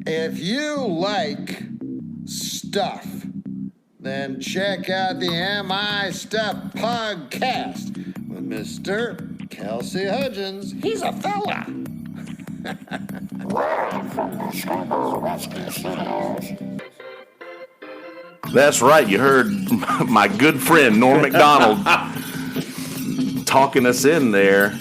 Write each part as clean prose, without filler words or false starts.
If you like stuff, then check out the Am I Stuff podcast with Mr. Kelsey Hudgins. He's a fella. Live from the Scrabble Whiskey Studios. That's right. You heard my good friend Norm McDonald talking us in there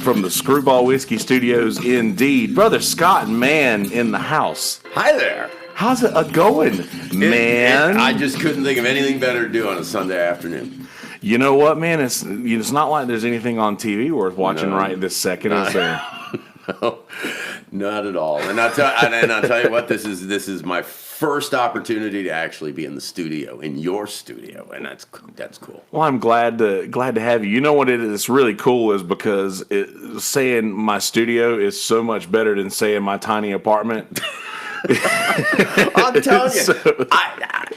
from the Screwball Whiskey Studios. Indeed, brother Scott and Mann in the house. Hi there. How's it going, man? I just couldn't think of anything better to do on a Sunday afternoon. You know what, man? It's not like there's anything on TV worth watching right this second, is there? No, not at all. And I'll tell you what, this is my first opportunity to actually be in the studio, in your studio, and that's cool. Well, I'm glad to have you. You know what it is really cool is because saying my studio is so much better than saying my tiny apartment. I'm telling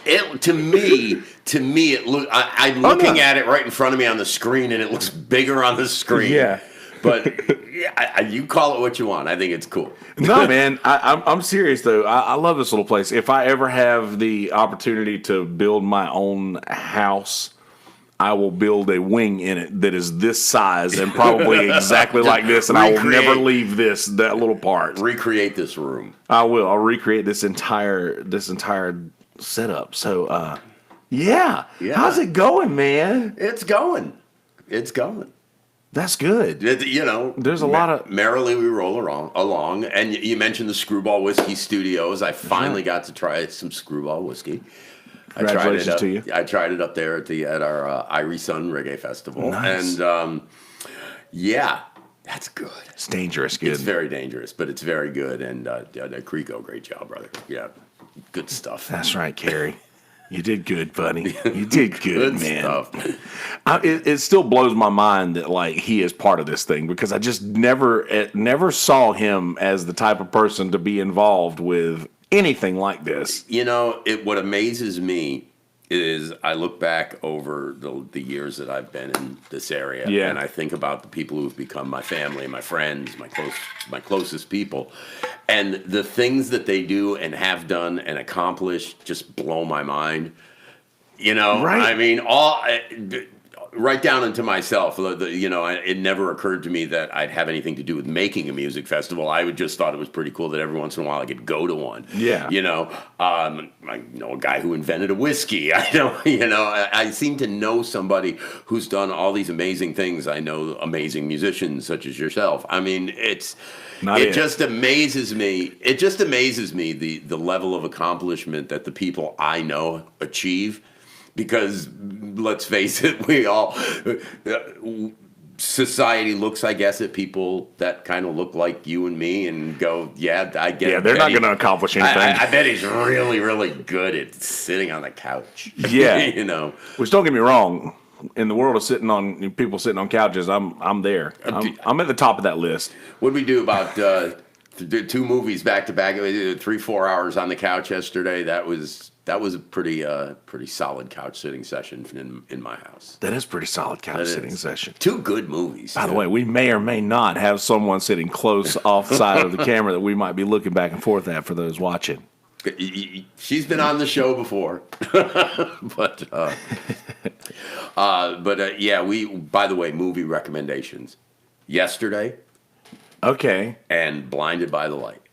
you, to me, I'm looking at it right in front of me on the screen, and it looks bigger on the screen. Yeah. But you call it what you want. I think it's cool. No, man, I'm serious though. I love this little place. If I ever have the opportunity to build my own house, I will build a wing in it that is this size and probably exactly like this, and I will never leave that little part. Recreate this room. I will. I'll recreate this entire setup. So, yeah. How's it going, man? It's going. That's good. There's a lot of merrily we roll along. And you mentioned the Screwball Whiskey Studios. I finally got to try some Screwball whiskey. Congratulations to you. I tried it up there at our Irie Sun Reggae Festival. Nice. And that's good. It's dangerous good. It's very dangerous, but it's very good. And Creco, great job, brother. Yeah, good stuff. That's right, Carrie. You did good, buddy. You did good, man. Stuff. It still blows my mind that like he is part of this thing because I just never saw him as the type of person to be involved with anything like this. What amazes me is I look back over the years that I've been in this area, and I think about the people who've become my family, my friends, my closest people, and the things that they do and have done and accomplished just blow my mind. Right. I mean, right down into myself. It never occurred to me that I'd have anything to do with making a music festival. I just thought it was pretty cool that every once in a while I could go to one. Yeah. I know a guy who invented a whiskey. I seem to know somebody who's done all these amazing things. I know amazing musicians such as yourself. I mean, it just amazes me. It just amazes me the level of accomplishment that the people I know achieve. Because let's face it, society looks, I guess, at people that kind of look like you and me and go, yeah, I get it. Yeah, they're not going to accomplish anything. I bet he's really, really good at sitting on the couch. Yeah. Which, don't get me wrong, in the world of people sitting on couches, I'm there. I'm at the top of that list. What did we do about 2 movies back to back? 3-4 hours on the couch yesterday. That was a pretty solid couch sitting session in my house. That is pretty solid couch sitting session. 2 good movies. By the way, we may or may not have someone sitting close off the side of the camera that we might be looking back and forth at for those watching. She's been on the show before, but by the way, movie recommendations yesterday. Okay. And Blinded by the Light.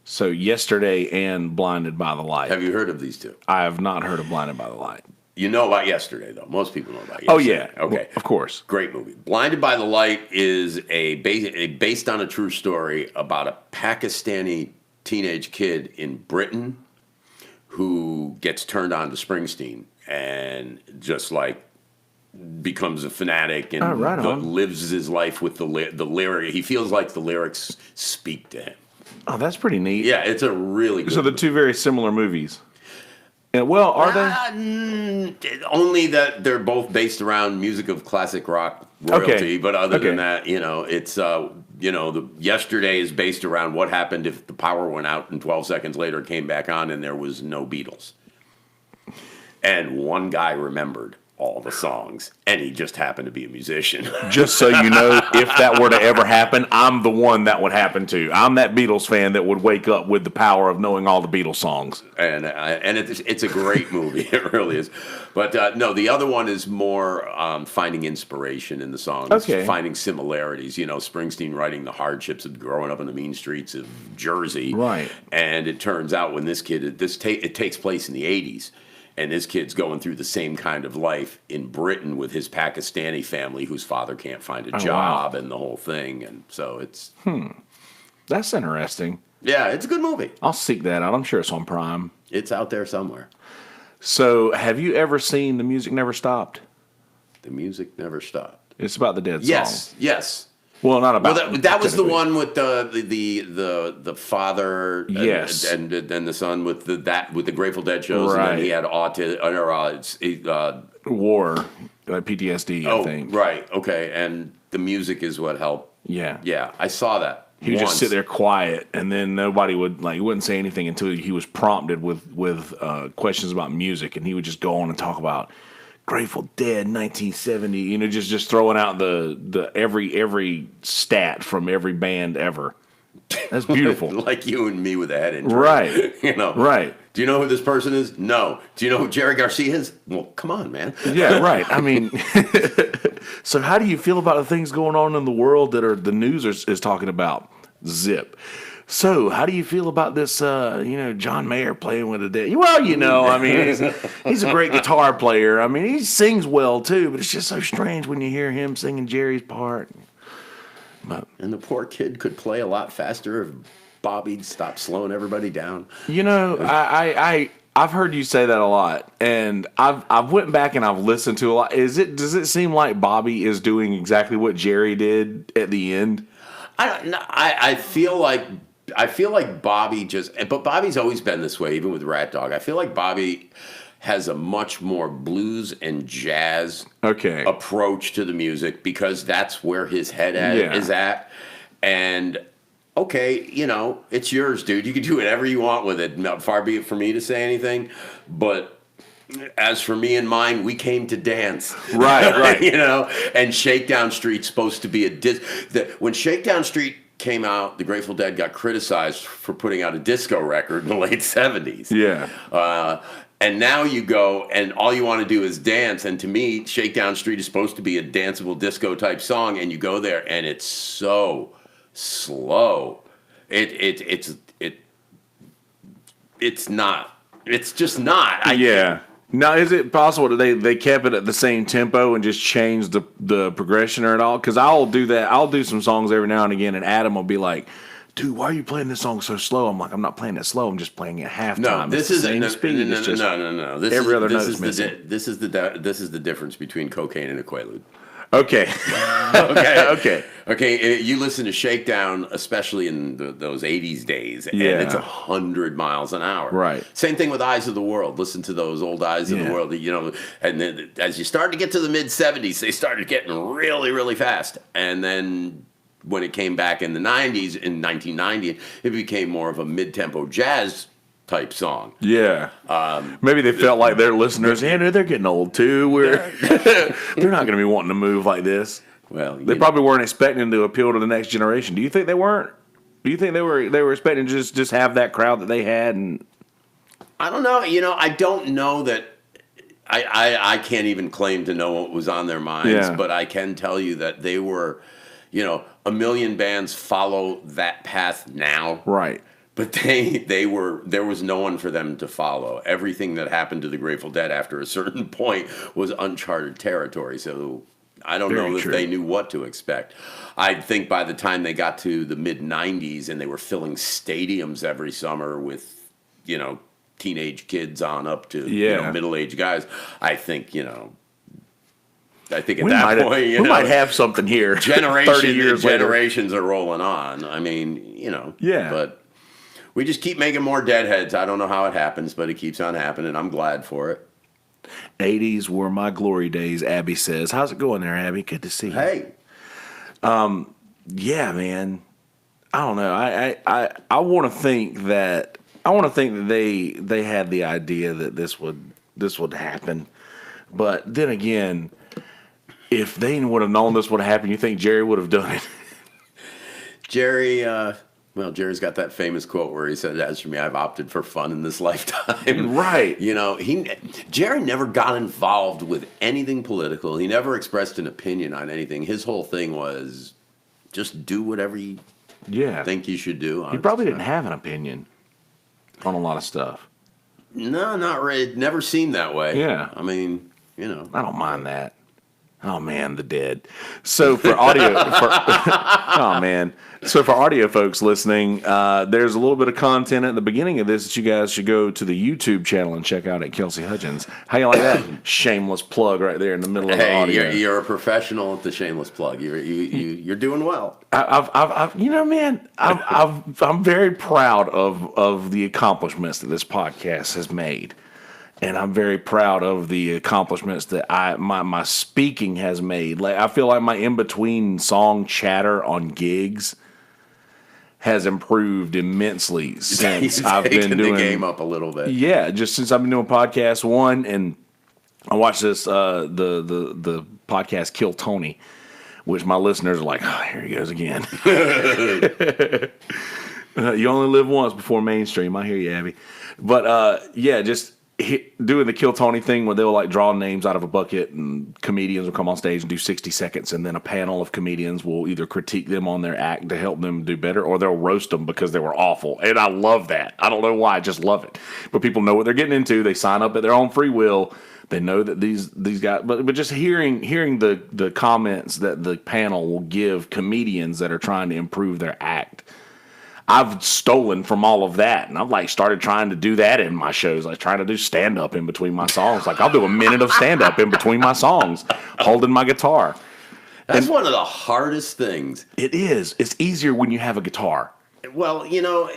So yesterday and Blinded by the Light. Have you heard of these two? I have not heard of Blinded by the Light. You know about yesterday, though. Most people know about yesterday. Oh, yeah. Okay. Well, of course. Great movie. Blinded by the Light is based on a true story about a Pakistani teenage kid in Britain who gets turned on to Springsteen and just like becomes a fanatic and lives his life with the lyric. He feels like the lyrics speak to him. Oh, that's pretty neat. Yeah, it's a really good So the 2 very similar movies. Yeah, well, are they? Only that they're both based around music of classic rock royalty. Okay. But other than that, it's yesterday is based around what happened if the power went out and 12 seconds later it came back on and there was no Beatles. And one guy remembered all the songs, and he just happened to be a musician. Just so you know, if that were to ever happen, I'm the one that would happen to. I'm that Beatles fan that would wake up with the power of knowing all the Beatles songs. And it's a great movie. It really is. But no, the other one is more finding inspiration in the songs, finding similarities. You know, Springsteen writing the hardships of growing up in the mean streets of Jersey. Right. And it turns out when this kid, it takes place in the 80s. And this kid's going through the same kind of life in Britain with his Pakistani family whose father can't find a job and the whole thing. And so it's... That's interesting. Yeah, it's a good movie. I'll seek that out. I'm sure it's on Prime. It's out there somewhere. So, have you ever seen The Music Never Stopped? The Music Never Stopped. It's about the Dead Yes, song. Yes. Well, not about. Well, that was the one with the father, yes, and the son with the Grateful Dead shows, right. and then he had autism, war, PTSD. I think. Right. Okay, and the music is what helped. Yeah, I saw that. He would just sit there quiet, and then nobody would he wouldn't say anything until he was prompted with questions about music, and he would just go on and talk about Grateful Dead, 1970. You know, just throwing out the every stat from every band ever. That's beautiful. Like you and me with a head injury, right? You know, right. Do you know who this person is? No. Do you know who Jerry Garcia is? Well, come on, man. Yeah, right. I mean, so how do you feel about the things going on in the world that the news is talking about? Zip. So, how do you feel about this, John Mayer playing with the Dead? Well, I mean, he's a great guitar player. I mean, he sings well, too, but it's just so strange when you hear him singing Jerry's part. And the poor kid could play a lot faster if Bobby'd stop slowing everybody down. I've heard you say that a lot, and I've went back and I've listened to a lot. Does it seem like Bobby is doing exactly what Jerry did at the end? I feel like Bobby but Bobby's always been this way, even with Rat Dog. I feel like Bobby has a much more blues and jazz approach to the music because that's where his head is at. And it's yours, dude. You can do whatever you want with it. Far be it for me to say anything, but as for me and mine, we came to dance. Right. And Shakedown Street's supposed to be when Shakedown Street came out, the Grateful Dead got criticized for putting out a disco record in the late 70s. Yeah. And now you go and all you want to do is dance. And to me, Shakedown Street is supposed to be a danceable disco type song. And you go there and it's so slow. It's not. It's just not. Now, is it possible that they kept it at the same tempo and just changed the progression or at all? Because I'll do that. I'll do some songs every now and again, and Adam will be like, "Dude, why are you playing this song so slow?" I'm like, "I'm not playing it slow. I'm just playing it half time. No, this is same speed. No. This is the difference between cocaine and a Quaalude. Okay. Okay. You listen to Shakedown, especially in those 80s days, and it's 100 miles an hour. Right. Same thing with Eyes of the World. Listen to those old Eyes of the World, and then as you start to get to the mid-70s, they started getting really, really fast. And then when it came back in the 90s, in 1990, it became more of a mid-tempo jazz type song. Yeah. Maybe they felt like their listeners, they're getting old too. They're not going to be wanting to move like this. Well, they probably weren't expecting to appeal to the next generation. Do you think they weren't? Do you think they were expecting to just have that crowd that they had? And I don't know. I don't know that. I can't even claim to know what was on their minds, but I can tell you that they were, a million bands follow that path now. Right. But there was no one for them to follow. Everything that happened to the Grateful Dead after a certain point was uncharted territory. So I don't know if they knew what to expect. I think by the time they got to the mid-90s and they were filling stadiums every summer with, teenage kids on up to middle-aged guys, I think at that point, we might have something here. 30 years generations are rolling on. I mean, but we just keep making more Deadheads. I don't know how it happens, but it keeps on happening. I'm glad for it. 80s were my glory days, Abby says. How's it going there, Abby? Good to see you. Hey. Yeah, man. I don't know. I want to think that they had the idea that this would happen. But then again, if they would have known this would happen, you think Jerry would have done it? Jerry, Jerry's got that famous quote where he said, "As for me, I've opted for fun in this lifetime." Right. You know, Jerry never got involved with anything political. He never expressed an opinion on anything. His whole thing was just do whatever you think you should do. He probably didn't have an opinion on a lot of stuff. No, not really. It never seemed that way. Yeah. I mean, you know. I don't mind that. Oh man, the dead. So for audio, So for audio folks listening, there's a little bit of content at the beginning of this that you guys should go to the YouTube channel and check out at Kelsey Hudgins. How you like that? Shameless plug right there in the middle of the audio. You're a professional at the shameless plug. You're doing well. I'm very proud of the accomplishments that this podcast has made. And I'm very proud of the accomplishments that my speaking has made. Like, I feel like my in-between song chatter on gigs has improved immensely since I've been doing the game up a little bit. Yeah, just since I've been doing podcast one, and I watched this the podcast Kill Tony, which my listeners are like, oh, here he goes again. You only live once before mainstream. I hear you, Abby. But just doing the Kill Tony thing where they'll like draw names out of a bucket and comedians will come on stage and do 60 seconds, and then a panel of comedians will either critique them on their act to help them do better, or they'll roast them because they were awful. And I love that. I don't know why, I just love it. But people know what they're getting into. They sign up at their own free will. They know that these guys, but just hearing the comments that the panel will give comedians that are trying to improve their act, I've stolen from all of that, and I've like started trying to do that in my shows, like trying to do stand up in between my songs. Like I'll do a minute of stand up in between my songs, holding my guitar. That's one of the hardest things. It is. It's easier when you have a guitar. Well, you know,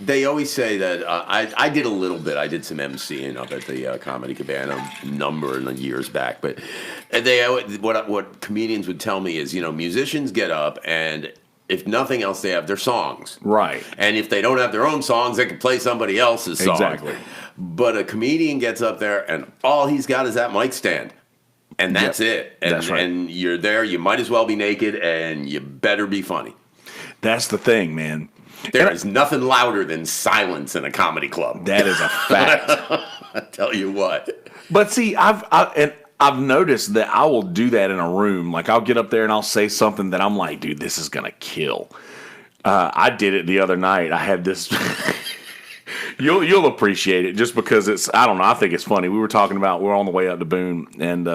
they always say that I did a little bit. I did some emceeing up at the Comedy Cabana a number of years back, but what comedians would tell me is, you know, musicians get up and, if nothing else, they have their songs. Right. And if they don't have their own songs, they can play somebody else's song. Exactly. But a comedian gets up there and all he's got is that mic stand. And that's it. And, that's right. And you're there, you might as well be naked, and you better be funny. That's the thing, man. There is nothing louder than silence in a comedy club. That is a fact. I tell you what. But see, I've noticed that I will do that in a room. Like I'll get up there and I'll say something that I'm like, dude, this is gonna kill. I did it the other night. I had this. You'll appreciate it just because it's. I don't know. I think it's funny. We're on the way up to Boone, and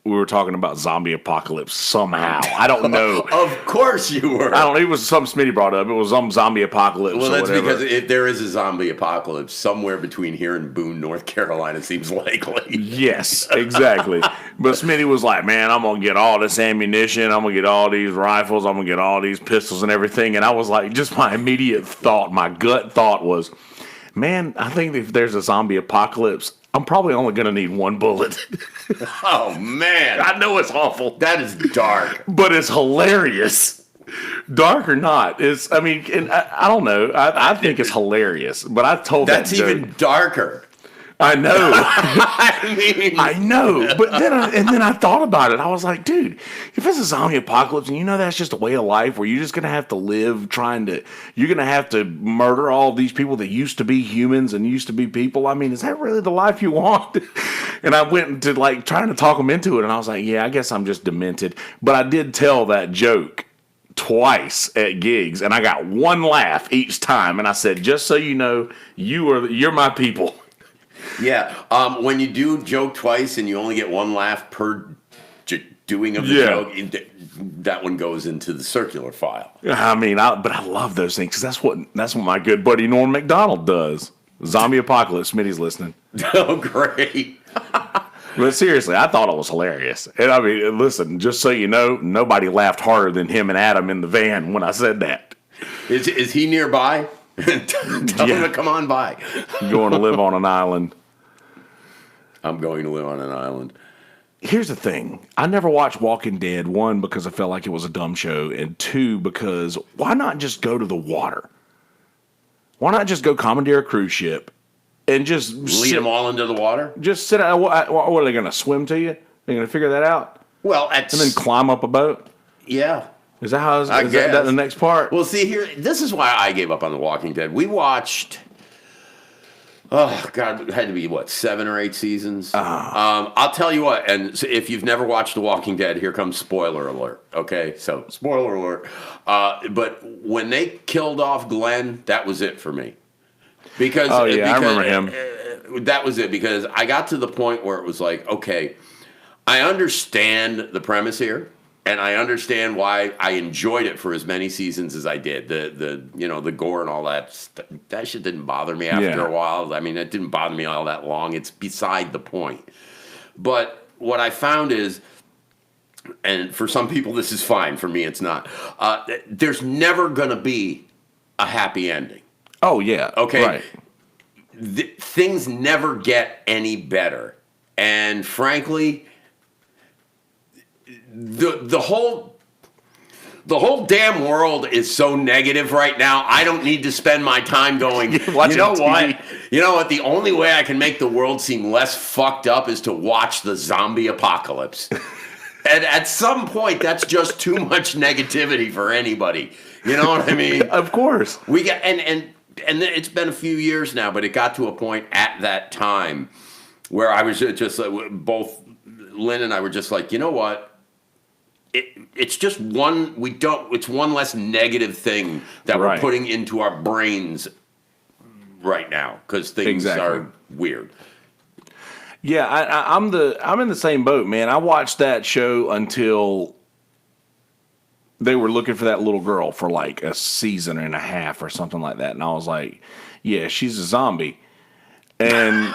we were talking about zombie apocalypse somehow. I don't know. Of course you were. I don't know. It was something Smitty brought up. It was some zombie apocalypse. Well, or that's whatever. because if there is a zombie apocalypse somewhere between here and Boone, North Carolina, seems likely. Yes, exactly. But Smitty was like, man, I'm going to get all this ammunition. I'm going to get all these rifles. I'm going to get all these pistols and everything. And I was like, just my immediate thought, my gut thought was, man, I think if there's a zombie apocalypse, I'm probably only going to need one bullet. Oh, man. I know it's awful. That is dark. But it's hilarious. Dark or not. I don't know. I think it's hilarious. But I told That's that joke. even darker. I know. I know. But then I thought about it. I was like, dude, if it's a zombie apocalypse and you know that's just a way of life where you're just going to have to live you're going to have to murder all these people that used to be humans and used to be people. I mean, is that really the life you want? And I went to like trying to talk them into it. And I was like, yeah, I guess I'm just demented. But I did tell that joke twice at gigs and I got one laugh each time. And I said, just so you know, you're my people. Yeah, when you do joke twice and you only get one laugh per doing of the joke, that one goes into the circular file. I mean, but I love those things because that's what my good buddy Norm Macdonald does. Zombie apocalypse. Smitty's listening. Oh, great! But seriously, I thought it was hilarious. And I mean, listen, just so you know, nobody laughed harder than him and Adam in the van when I said that. Is he nearby? Tell him to come on by. Going to live on an island. I'm going to live on an island. Here's the thing. I never watched Walking Dead, one, because I felt like it was a dumb show, and two, because why not just go to the water? Why not just go commandeer a cruise ship and just Lead them all into the water? Just sit out. What are they going to swim to you? They're going to figure that out? Well, and then climb up a boat? Yeah. Is that the next part? Well, see, this is why I gave up on The Walking Dead. We watched, oh, God, it had to be, 7 or 8 seasons? I'll tell you what, and if you've never watched The Walking Dead, here comes spoiler alert, okay? So, spoiler alert. But when they killed off Glenn, that was it for me. Because, I remember him. That was it, because I got to the point where it was like, okay, I understand the premise here, and I understand why I enjoyed it for as many seasons as I did. The gore and all that shit didn't bother me after a while. I mean, it didn't bother me all that long. It's beside the point. But what I found is, and for some people this is fine, for me it's not, there's never going to be a happy ending. Oh, yeah. Okay? Right. Things never get any better. And frankly, the whole damn world is so negative right now. I don't need to spend my time going, you know what? You know what? The only way I can make the world seem less fucked up is to watch the zombie apocalypse. And at some point, that's just too much negativity for anybody. You know what I mean? Of course. We get and it's been a few years now, but it got to a point at that time where I was just like, both Lynn and I were just like, you know what? It's just it's one less negative thing that we're putting into our brains right now because things are weird. Yeah, I'm in the same boat, man. I watched that show until they were looking for that little girl for like a season and a half or something like that, and I was like, yeah, she's a zombie. And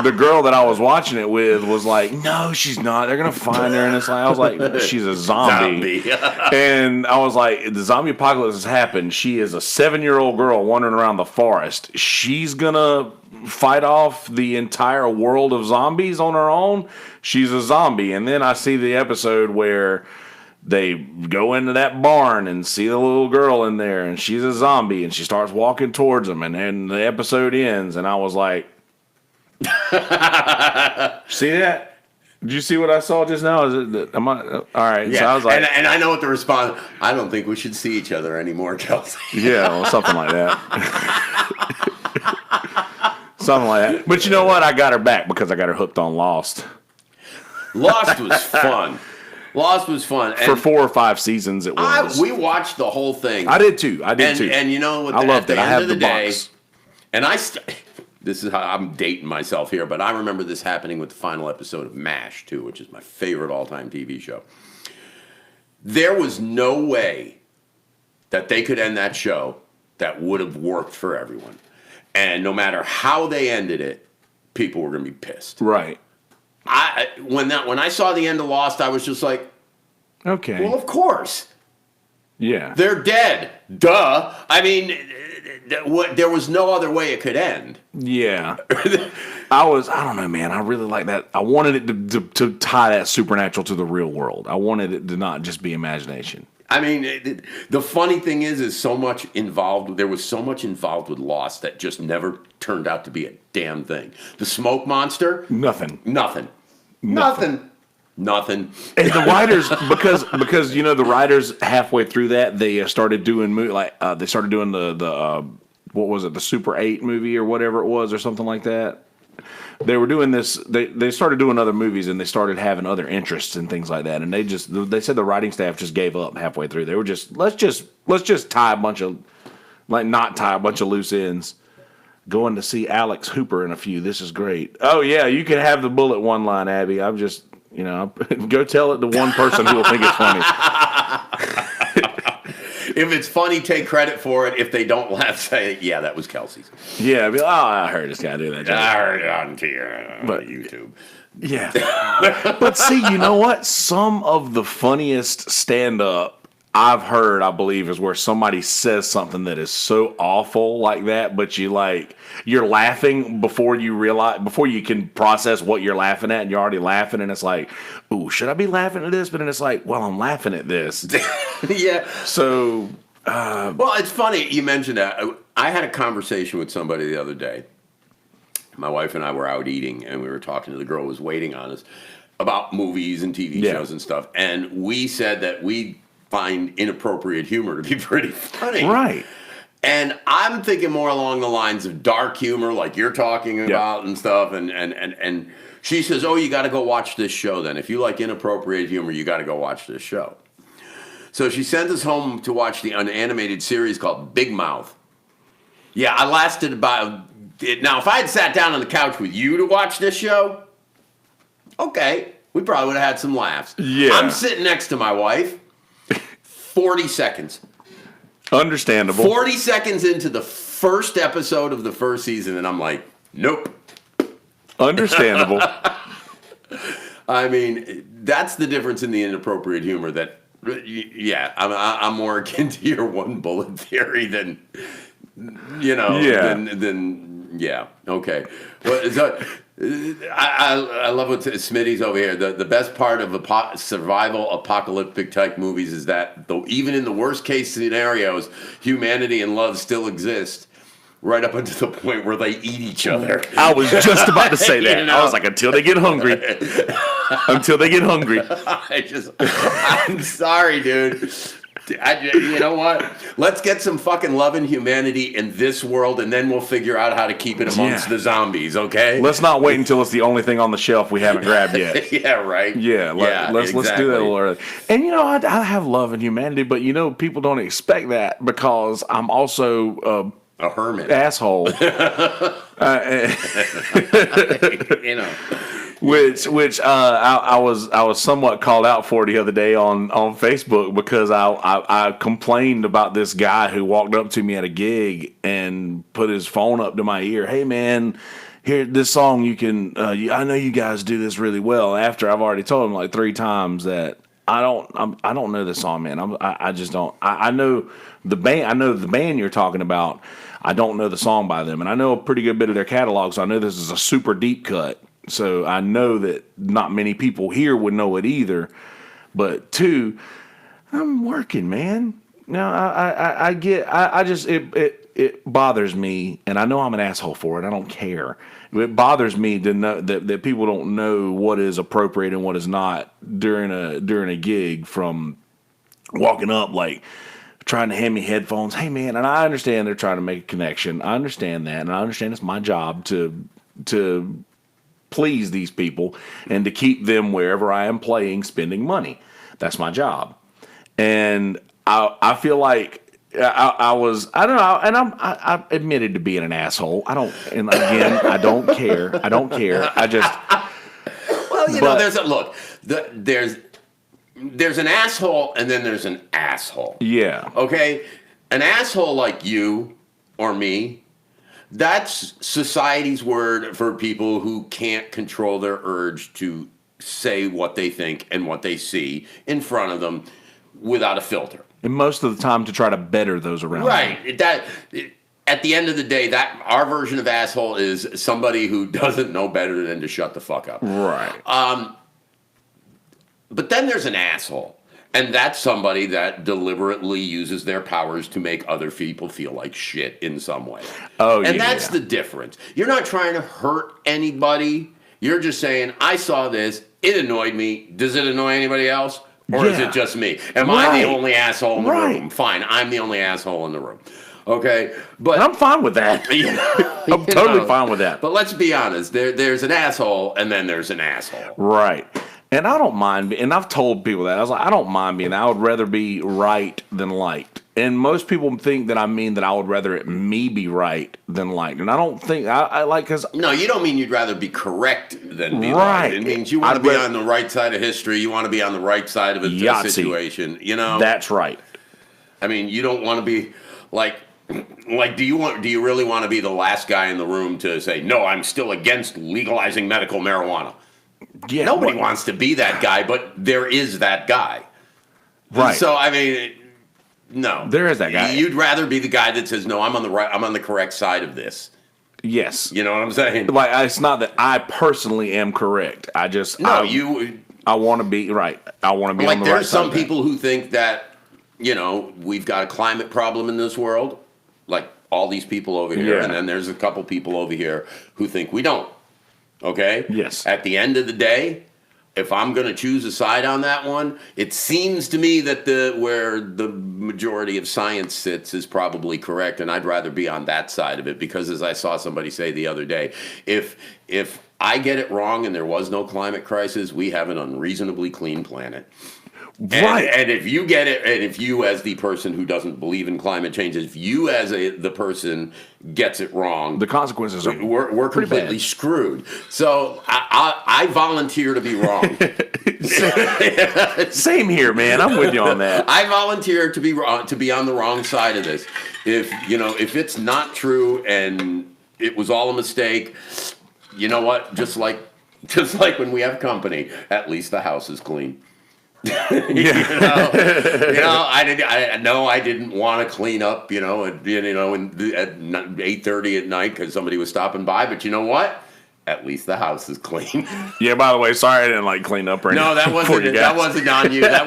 the girl that I was watching it with was like, no, she's not. They're going to find her. And it's like, I was like, she's a zombie. And I was like, the zombie apocalypse has happened. She is a 7-year-old girl wandering around the forest. She's going to fight off the entire world of zombies on her own. She's a zombie. And then I see the episode where they go into that barn and see the little girl in there. And she's a zombie. And she starts walking towards them. And then the episode ends. And I was like, see that? Did you see what I saw just now? Am I all right? Yeah. So I was like, and I know what the response. I don't think we should see each other anymore, Kelsey. Yeah, well, something like that. Something like that. But you know what? I got her back because I got her hooked on Lost. Lost was fun. Lost was fun. For 4 or 5 seasons, it was. We watched the whole thing. I did too. And you know what? I loved it. I have the box. And this is how I'm dating myself here, but I remember this happening with the final episode of MASH, too, which is my favorite all-time TV show. There was no way that they could end that show that would have worked for everyone. And no matter how they ended it, people were going to be pissed. Right. When I saw the end of Lost, I was just like, okay. Well, of course. Yeah. They're dead. Duh. I mean, there was no other way it could end. Yeah. I don't know, man. I really like that. I wanted it to tie that supernatural to the real world. I wanted it to not just be imagination. I mean, the funny thing is so much involved. There was so much involved with Lost that just never turned out to be a damn thing. The smoke monster? Nothing. Nothing. And the writers, because you know the writers halfway through that they started doing they started doing the what was it, the Super 8 movie or whatever it was or something like that. They were doing this. They started doing other movies and they started having other interests and things like that. And they said the writing staff just gave up halfway through. They were just let's just tie a bunch of not tie a bunch of loose ends. Going to see Alex Hooper in a few. This is great. Oh yeah, you can have the bullet one line, Abby. I'm just. You know, go tell it to one person who will think it's funny. If it's funny, take credit for it. If they don't laugh, say, yeah, that was Kelsey's. Yeah, be like, I heard this guy do that joke. I heard it on YouTube. Yeah. But see, you know what? Some of the funniest stand-up I've heard, I believe, is where somebody says something that is so awful like that, but you're laughing before you can process what you're laughing at, and you're already laughing, and it's like, ooh, should I be laughing at this? But then it's like, well, I'm laughing at this. Yeah. So, well, it's funny you mentioned that. I had a conversation with somebody the other day, my wife and I were out eating, and we were talking to the girl who was waiting on us about movies and TV shows and stuff. And we said that we find inappropriate humor to be pretty funny. Right. And I'm thinking more along the lines of dark humor, like you're talking about and stuff. And she says, "Oh, you got to go watch this show then. If you like inappropriate humor, you got to go watch this show." So she sent us home to watch an animated series called Big Mouth. Yeah, I lasted about... Now, if I had sat down on the couch with you to watch this show, okay, we probably would have had some laughs. Yeah. I'm sitting next to my wife, 40 seconds. Understandable. 40 seconds into the first episode of the first season, and I'm like, nope. Understandable. I mean, that's the difference in the inappropriate humor that... Yeah, I'm more akin to your one bullet theory than, yeah, okay. Well, so, I love what Smitty's over here. The best part of survival apocalyptic type movies is that though even in the worst case scenarios, humanity and love still exist. Right up until the point where they eat each other. I was just about to say that. I was like, until they get hungry. Until they get hungry. I'm sorry, dude. You know what? Let's get some fucking love and humanity in this world, and then we'll figure out how to keep it amongst the zombies, okay? Let's not wait until it's the only thing on the shelf we haven't grabbed yet. Yeah, right? Yeah, let's do that a little early. And, I have love and humanity, but, people don't expect that because I'm also... a hermit, asshole, which I was somewhat called out for the other day on Facebook because I complained about this guy who walked up to me at a gig and put his phone up to my ear. Hey man, here this song you can. I know you guys do this really well. After I've already told him like 3 times that I don't know this song, man. I just don't. I know the band. I know the band you're talking about. I don't know the song by them, and I know a pretty good bit of their catalog, so I know this is a super deep cut. So I know that not many people here would know it either. But 2, I'm working, man. Now I get. I just it bothers me, and I know I'm an asshole for it. I don't care. It bothers me to know that people don't know what is appropriate and what is not during a gig, from walking up like trying to hand me headphones. Hey man, and I understand they're trying to make a connection. I understand that, and I understand it's my job to please these people and to keep them wherever I am playing, spending money. That's my job, and I feel like I don't know, and I admitted to being an asshole. I don't care. I just there's an asshole, and then there's an asshole. Yeah. Okay? An asshole like you or me, that's society's word for people who can't control their urge to say what they think and what they see in front of them without a filter. And most of the time to try to better those around them. Right. At the end of the day, that our version of asshole is somebody who doesn't know better than to shut the fuck up. Right. But then there's an asshole, and that's somebody that deliberately uses their powers to make other people feel like shit in some way. And that's the difference. You're not trying to hurt anybody. You're just saying, I saw this, it annoyed me. Does it annoy anybody else? Or is it just me? Am I the only asshole in the room? Fine, I'm the only asshole in the room. Okay? But I'm fine with that. I'm totally fine with that. But let's be honest. There's an asshole, and then there's an asshole. Right. And I don't mind, and I've told people that. I was like, I don't mind being, I would rather be right than liked. And most people think that I mean that I would rather me be right than liked. And I don't think, I like, because... No, you don't mean you'd rather be correct than be right. It means you want to be on the right side of history. You want to be on the right side of a situation, That's right. I mean, you don't want to be, like, do you really want to be the last guy in the room to say, no, I'm still against legalizing medical marijuana? Yeah, nobody wants to be that guy, but there is that guy. Right. So, I mean, no. There is that guy. You'd rather be the guy that says, no, I'm on the correct side of this. Yes. You know what I'm saying? Like, it's not that I personally am correct. I just... No, I want to be... Right. I want to be on the right side. Like, there's some people who think that, we've got a climate problem in this world. Like, all these people over here, Yeah. and then there's a couple people over here who think we don't. Okay? Yes. At the end of the day, if I'm going to choose a side on that one, it seems to me that where the majority of science sits is probably correct, and I'd rather be on that side of it because, as I saw somebody say the other day, if I get it wrong and there was no climate crisis, we have an unreasonably clean planet. Right. And if you get it, and if you, as the person who doesn't believe in climate change, if you, as the person, gets it wrong, The consequences are we're completely bad. screwed. So I volunteer to be wrong. Same here, man. I'm with you on that. I volunteer to be wrong, to be on the wrong side of this. If it's not true and it was all a mistake, you know what? Just like when we have company, at least the house is clean. I didn't want to clean up, at 8:30 at night because somebody was stopping by. But you know what? At least the house is clean. Yeah. By the way, sorry I didn't clean up or anything. No, that for wasn't you it. guys. That wasn't on you. That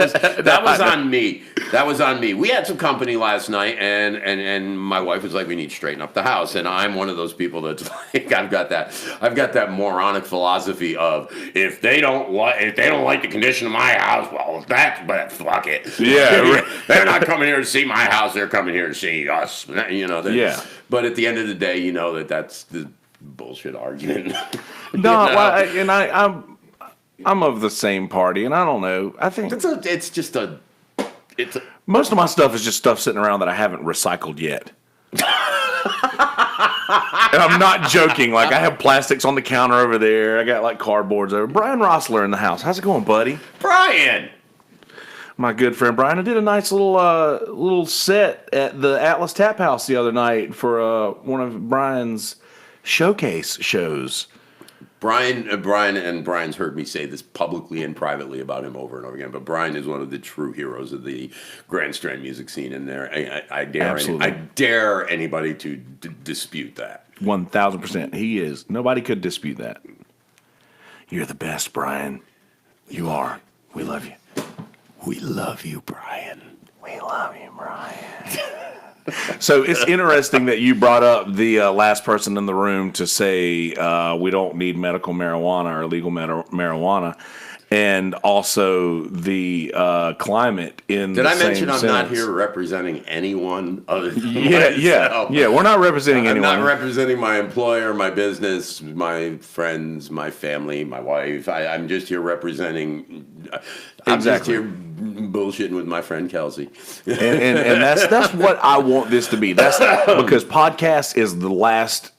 was on me. That was on me. We had some company last night, and my wife was like, "We need to straighten up the house." And I'm one of those people that's like, I've got that moronic philosophy of if they don't like the condition of my house, well, but fuck it. Yeah, they're not coming here to see my house. They're coming here to see us. Yeah. But at the end of the day, that's the bullshit argument. No, I'm of the same party, and I don't know. I think it's most of my stuff is just stuff sitting around that I haven't recycled yet. And I'm not joking. I have plastics on the counter over there. I got cardboards over. Brian Rossler in the house. How's it going, buddy? Brian. My good friend Brian. I did a nice little set at the Atlas Tap House the other night for one of Brian's showcase shows. Brian's heard me say this publicly and privately about him over and over again, but Brian is one of the true heroes of the Grand Strand music scene in there. I dare anybody to dispute that. 1,000%. He is. Nobody could dispute that. You're the best, Brian. You are. We love you. We love you, Brian. We love you, Brian. So it's interesting that you brought up the last person in the room to say we don't need medical marijuana or legal marijuana, and also the climate in Did the I mention same I'm not sense. here representing anyone other than Yeah. We're not representing anyone. I'm not representing my employer, my business, my friends, my family, my wife. I'm just here representing. I'm Exactly. just here bullshitting with my friend Kelsey. and that's what I want this to be. That's because podcast is the last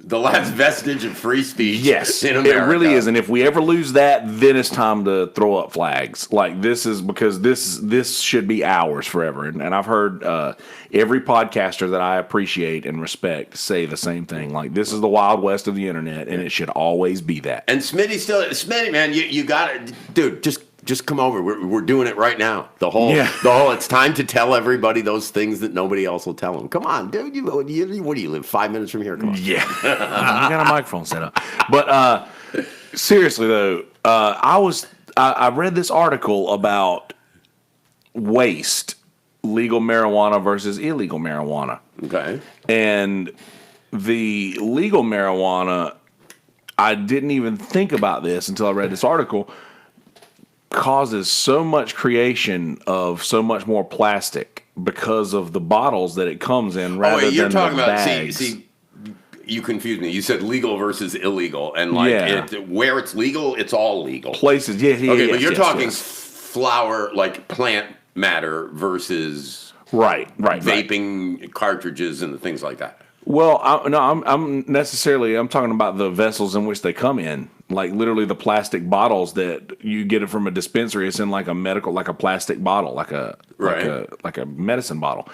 vestige of free speech. Yes, in it America. really is. And if we ever lose that, then it's time to throw up flags. This is because this should be ours forever. And I've heard every podcaster that I appreciate and respect say the same thing. This is the Wild West of the internet, and it should always be that. And Smitty, man, you got it, dude. Just come over. We're doing it right now. The whole. It's time to tell everybody those things that nobody else will tell them. Come on, dude. What do you live 5 minutes from here? Come on. Yeah, we got a microphone set up. But seriously though, I read this article about waste, legal marijuana versus illegal marijuana. Okay. And the legal marijuana, I didn't even think about this until I read this article, causes so much creation of so much more plastic because of the bottles that it comes in rather you're than talking the about bags. see you confused me. You said legal versus illegal, and where it's legal, it's all legal. Places, but you're talking flower, plant matter versus vaping cartridges and things like that. Well, I'm talking about the vessels in which they come in. Literally the plastic bottles that you get it from a dispensary. It's in a plastic bottle, like a medicine bottle.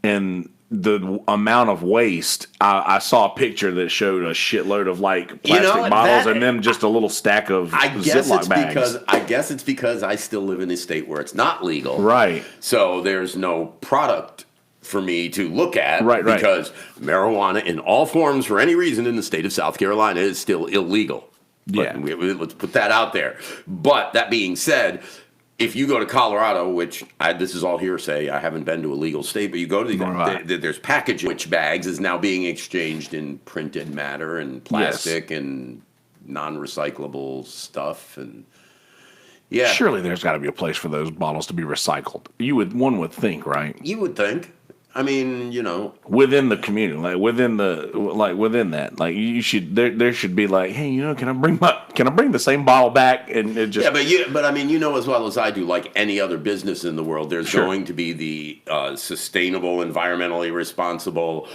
And the amount of waste, I saw a picture that showed a shitload of plastic bottles and then just a little stack of Ziploc bags. I guess it's because I still live in a state where it's not legal. Right. So there's no product for me to look at, because marijuana in all forms for any reason in the state of South Carolina is still illegal. Yeah. Let's put that out there. But that being said, if you go to Colorado, which this is all hearsay, I haven't been to a legal state, but you go to there's packaging, which bags is now being exchanged in printed matter and plastic and non-recyclable stuff, and yeah. Surely there's got to be a place for those bottles to be recycled. One would think, right? You would think. I mean, within the community, within that, you should there should be hey, can I bring the same bottle back and it just but I mean, as well as I do, like any other business in the world, there's going to be the sustainable, environmentally responsible,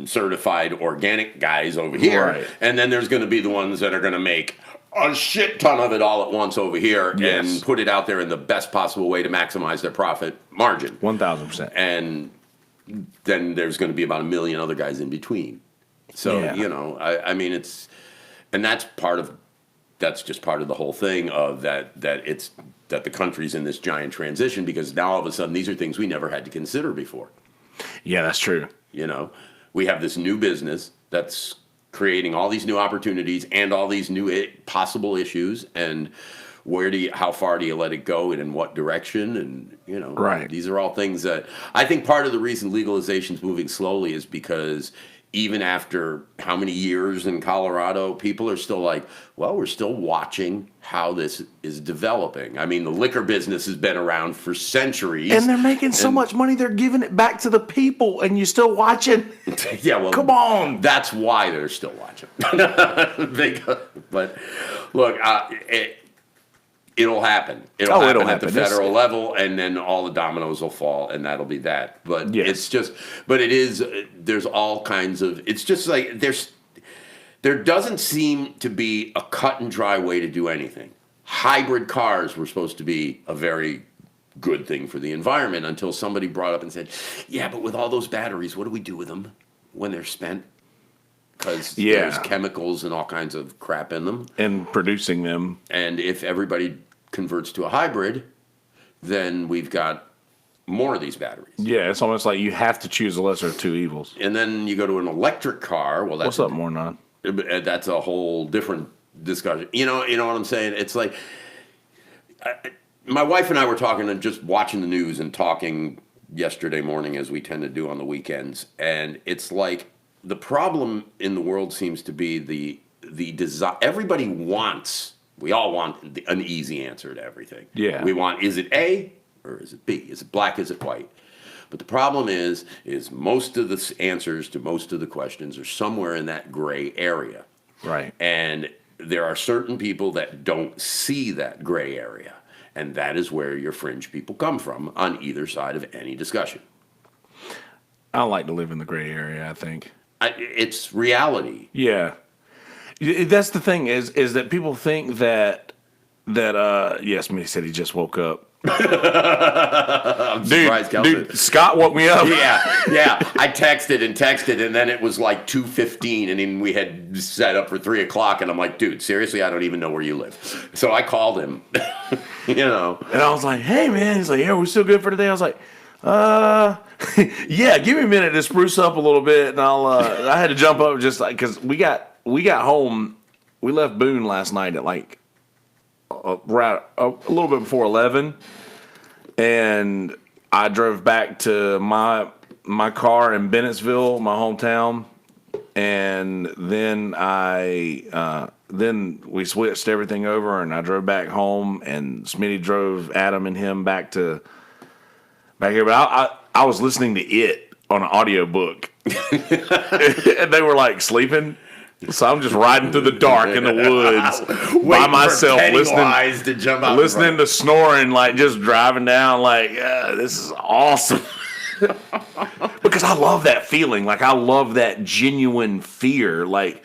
certified organic guys over here, right. And then there's going to be the ones that are going to make a shit ton of it all at once over here and put it out there in the best possible way to maximize their profit margin. 1,000%. And then there's going to be about a million other guys in between. So, I mean, that's just part of the whole thing of that the country's in this giant transition, because now all of a sudden these are things we never had to consider before. Yeah, that's true. We have this new business that's creating all these new opportunities and all these new possible issues, and how far do you let it go and in what direction? And right. These are all things that I think part of the reason legalization's moving slowly is because even after how many years in Colorado, people are still like, well, we're still watching how this is developing. I mean, the liquor business has been around for centuries. And they're making so much money, they're giving it back to the people, and you're still watching? Yeah, well, come on. That's why they're still watching. But look, it'll happen. It'll happen at the federal level, and then all the dominoes will fall, and that'll be that. But there's all kinds of, it's just like, there doesn't seem to be a cut and dry way to do anything. Hybrid cars were supposed to be a very good thing for the environment until somebody brought up and said, yeah, but with all those batteries, what do we do with them when they're spent? Because there's chemicals and all kinds of crap in them. And producing them. And if everybody converts to a hybrid, then we've got more of these batteries. Yeah, it's almost like you have to choose the lesser of two evils. And then you go to an electric car. Well, what's up, Mornon? That's a whole different discussion. You know what I'm saying? It's like, my wife and I were talking and just watching the news and talking yesterday morning, as we tend to do on the weekends. And it's like, the problem in the world seems to be the desire. Everybody wants, we all want an easy answer to everything. Yeah. We want, is it A or is it B? Is it black, is it white? But the problem is most of the answers to most of the questions are somewhere in that gray area. Right. And there are certain people that don't see that gray area. And that is where your fringe people come from on either side of any discussion. I like to live in the gray area, I think. It's reality. Yeah. That's the thing is that people think that yes, me said he just woke up. I'm surprised, dude, Scott woke me up. Yeah. I texted, and then it was like 2:15, and then we had set up for 3 o'clock, and I'm like, dude, seriously, I don't even know where you live. So I called him, And I was like, hey, man. He's like, yeah, we're still good for today. I was like, yeah, give me a minute to spruce up a little bit, and I had to jump up just like, because we got home, we left Boone last night at like right a little bit before 11, and I drove back to my car in Bennettsville, my hometown, and then then we switched everything over, and I drove back home, and Smitty drove Adam and him back here. But I was listening to it on an audiobook, and they were like sleeping. So I'm just riding through the dark in the woods by myself, listening to snoring, like just driving down, like this is awesome. Because I love that feeling, like I love that genuine fear, like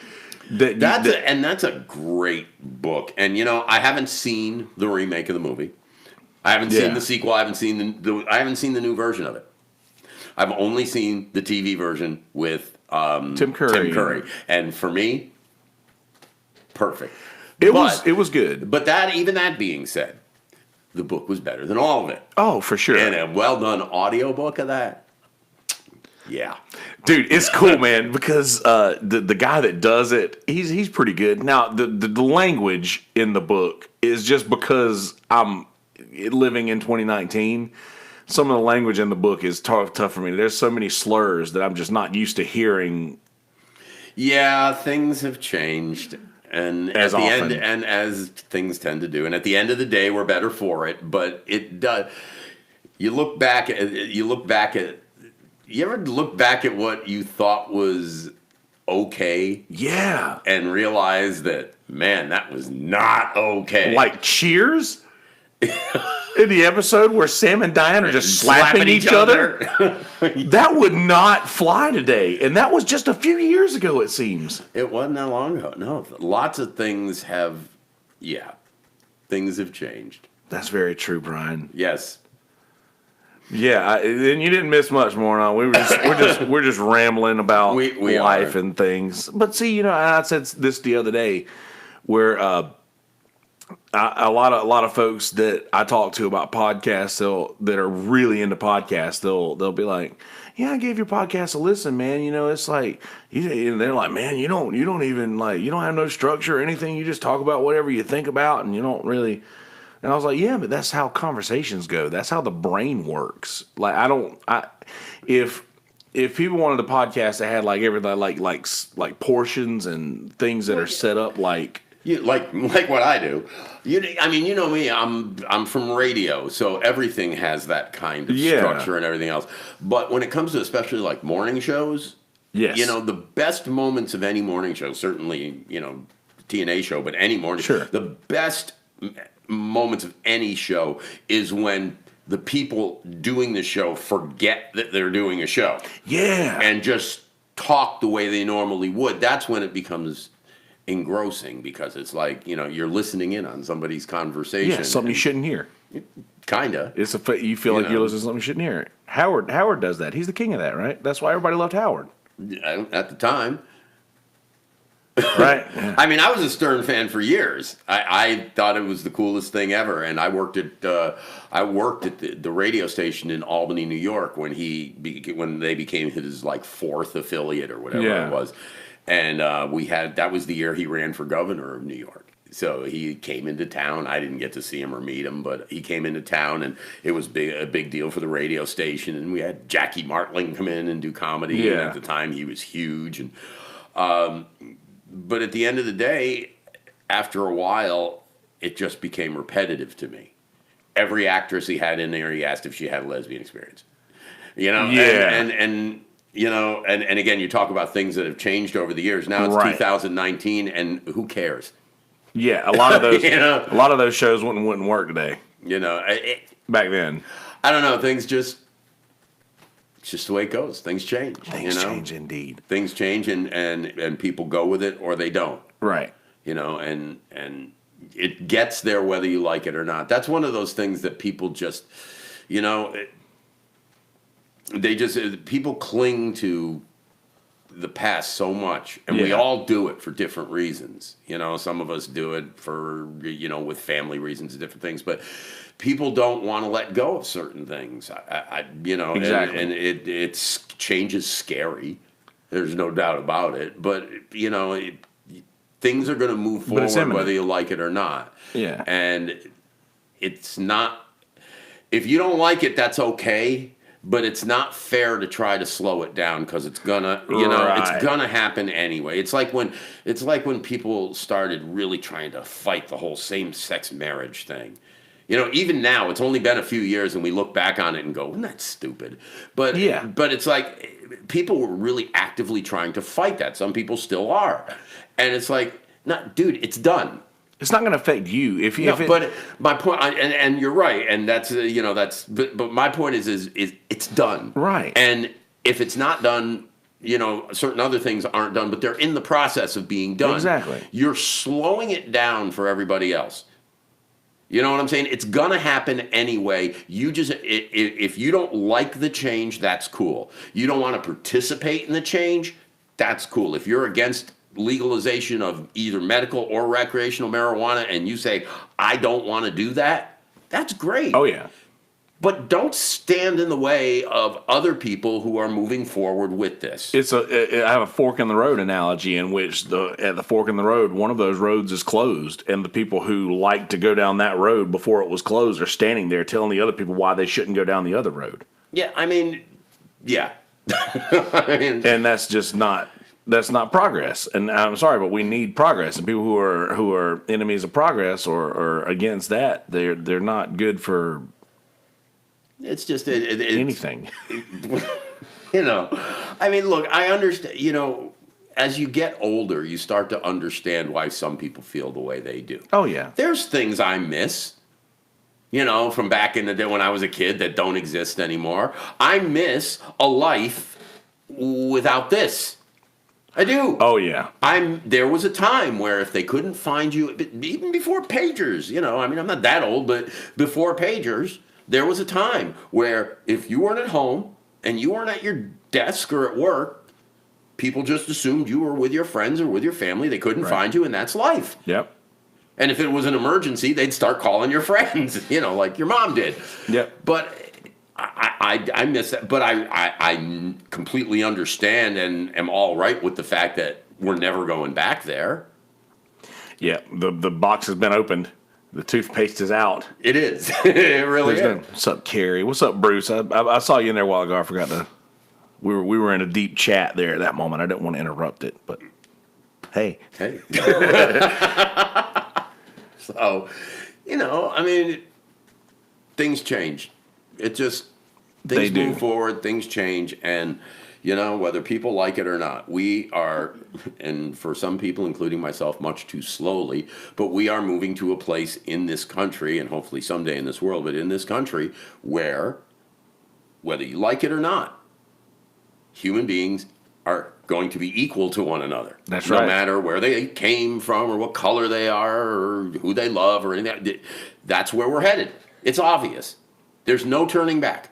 that's a great book. And I haven't seen the remake of the movie. I haven't seen the sequel. I haven't seen the new version of it. I've only seen the TV version with Tim Curry, and for me, perfect. It was good. But even that being said, the book was better than all of it. Oh, for sure. And a well done audiobook of that. Yeah, dude, it's cool, man. Because the guy that does it, he's pretty good. Now the language in the book is just because I'm living in 2019, some of the language in the book is tough for me. There's so many slurs that I'm just not used to hearing. Yeah, things have changed. And As at the often. end, and as things tend to do, and at the end of the day, we're better for it. But it does. You look back at. You ever look back at what you thought was okay, Yeah. and realize that, man, that was not okay. Like Cheers? In the episode where Sam and Diane are just slapping each other? That would not fly today. And that was just a few years ago, it seems. It wasn't that long ago. No, lots of things have. Yeah, things have changed. That's very true, Brian. Yes. Yeah, and you didn't miss much more. No, we're just rambling about We life are. and things. But see, I said this the other day, where a lot of folks that I talk to about podcasts, that are really into podcasts, they'll be like, "Yeah, I gave your podcast a listen, man. It's like," and they're like, "Man, you don't even like, you don't have no structure or anything. You just talk about whatever you think about, and you don't really." And I was like, yeah, but that's how conversations go. That's how the brain works. Like, if people wanted a podcast that had like everything, like portions and things that are set up like Like what I do. I mean, you know me. I'm from radio, so everything has that kind of structure and everything else. But when it comes to especially like morning shows, yes, the best moments of any morning show, certainly TNA show, but any morning show, the best moments of any show is when the people doing the show forget that they're doing a show. Yeah. And just talk the way they normally would. That's when it becomes engrossing, because it's like, you're listening in on somebody's conversation. Yeah, something you shouldn't hear. Kinda. You feel like you're listening to something you shouldn't hear. Howard does that. He's the king of that, right? That's why everybody loved Howard. At the time. Right. Yeah. I mean, I was a Stern fan for years. I thought it was the coolest thing ever, and I worked at the radio station in Albany, New York, when they became his like fourth affiliate or whatever it was, and that was the year he ran for governor of New York. So he came into town. I didn't get to see him or meet him, but he came into town, and it was a big deal for the radio station. And we had Jackie Martling come in and do comedy. Yeah. And at the time, he was huge, and. But at the end of the day, after a while, it just became repetitive to me. Every actress he had in there, he asked if she had a lesbian experience. Yeah. And again, you talk about things that have changed over the years. Now it's 2019, and who cares? Yeah, a lot of those a lot of those shows wouldn't work today. Back then. I don't know. It's just the way it goes. Things change. Things change indeed. Things change, and people go with it or they don't. Right. And it gets there whether you like it or not. That's one of those things that people just, people cling to the past so much, and we all do it for different reasons. Some of us do it for, with family reasons and different things, but people don't want to let go of certain things. Exactly. And change is scary. There's no doubt about it. But things are going to move forward whether you like it or not. Yeah. And it's not. If you don't like it, that's okay. But it's not fair to try to slow it down, because it's gonna, it's gonna happen anyway. It's like when people started really trying to fight the whole same-sex marriage thing. Even now, it's only been a few years, and we look back on it and go, "Isn't that stupid?" But it's like people were really actively trying to fight that. Some people still are, and it's like, "No, dude, it's done." It's not going to affect you But my point, and you're right, and that's but my point is it's done, right? And if it's not done, certain other things aren't done, but they're in the process of being done. Exactly. You're slowing it down for everybody else. You know what I'm saying? It's gonna happen anyway. You just if you don't like the change, that's cool. You don't want to participate in the change, that's cool. If you're against legalization of either medical or recreational marijuana, and you say, I don't want to do that, that's great. Oh, yeah. But don't stand in the way of other people who are moving forward with this. I have a fork in the road analogy in which at the fork in the road, one of those roads is closed, and the people who like to go down that road before it was closed are standing there telling the other people why they shouldn't go down the other road. Yeah, I mean, yeah. And that's not progress. And I'm sorry, but we need progress. And people who are enemies of progress or against that, they're not good for It's just anything. I mean, look, I understand, as you get older, you start to understand why some people feel the way they do. Oh, yeah. There's things I miss, from back in the day when I was a kid that don't exist anymore. I miss a life without this. I do. Oh, yeah. There was a time where if they couldn't find you, even before pagers, I'm not that old, but before pagers, there was a time where if you weren't at home and you weren't at your desk or at work, people just assumed you were with your friends or with your family. They couldn't find you, and that's life. Yep. And if it was an emergency, they'd start calling your friends, like your mom did. Yep. But I miss that. But I completely understand and am all right with the fact that we're never going back there. Yeah, the box has been opened. The toothpaste is out. It is. It really is. What's up, Carrie? What's up, Bruce? I saw you in there a while ago. I forgot to. We were in a deep chat there at that moment. I didn't want to interrupt it, but hey. So, things change. Things move forward, things change, and whether people like it or not, we are, and for some people, including myself, much too slowly, but we are moving to a place in this country, and hopefully someday in this world, but in this country, where, whether you like it or not, human beings are going to be equal to one another. That's right. No matter where they came from or what color they are or who they love or anything. That's where we're headed. It's obvious. There's no turning back.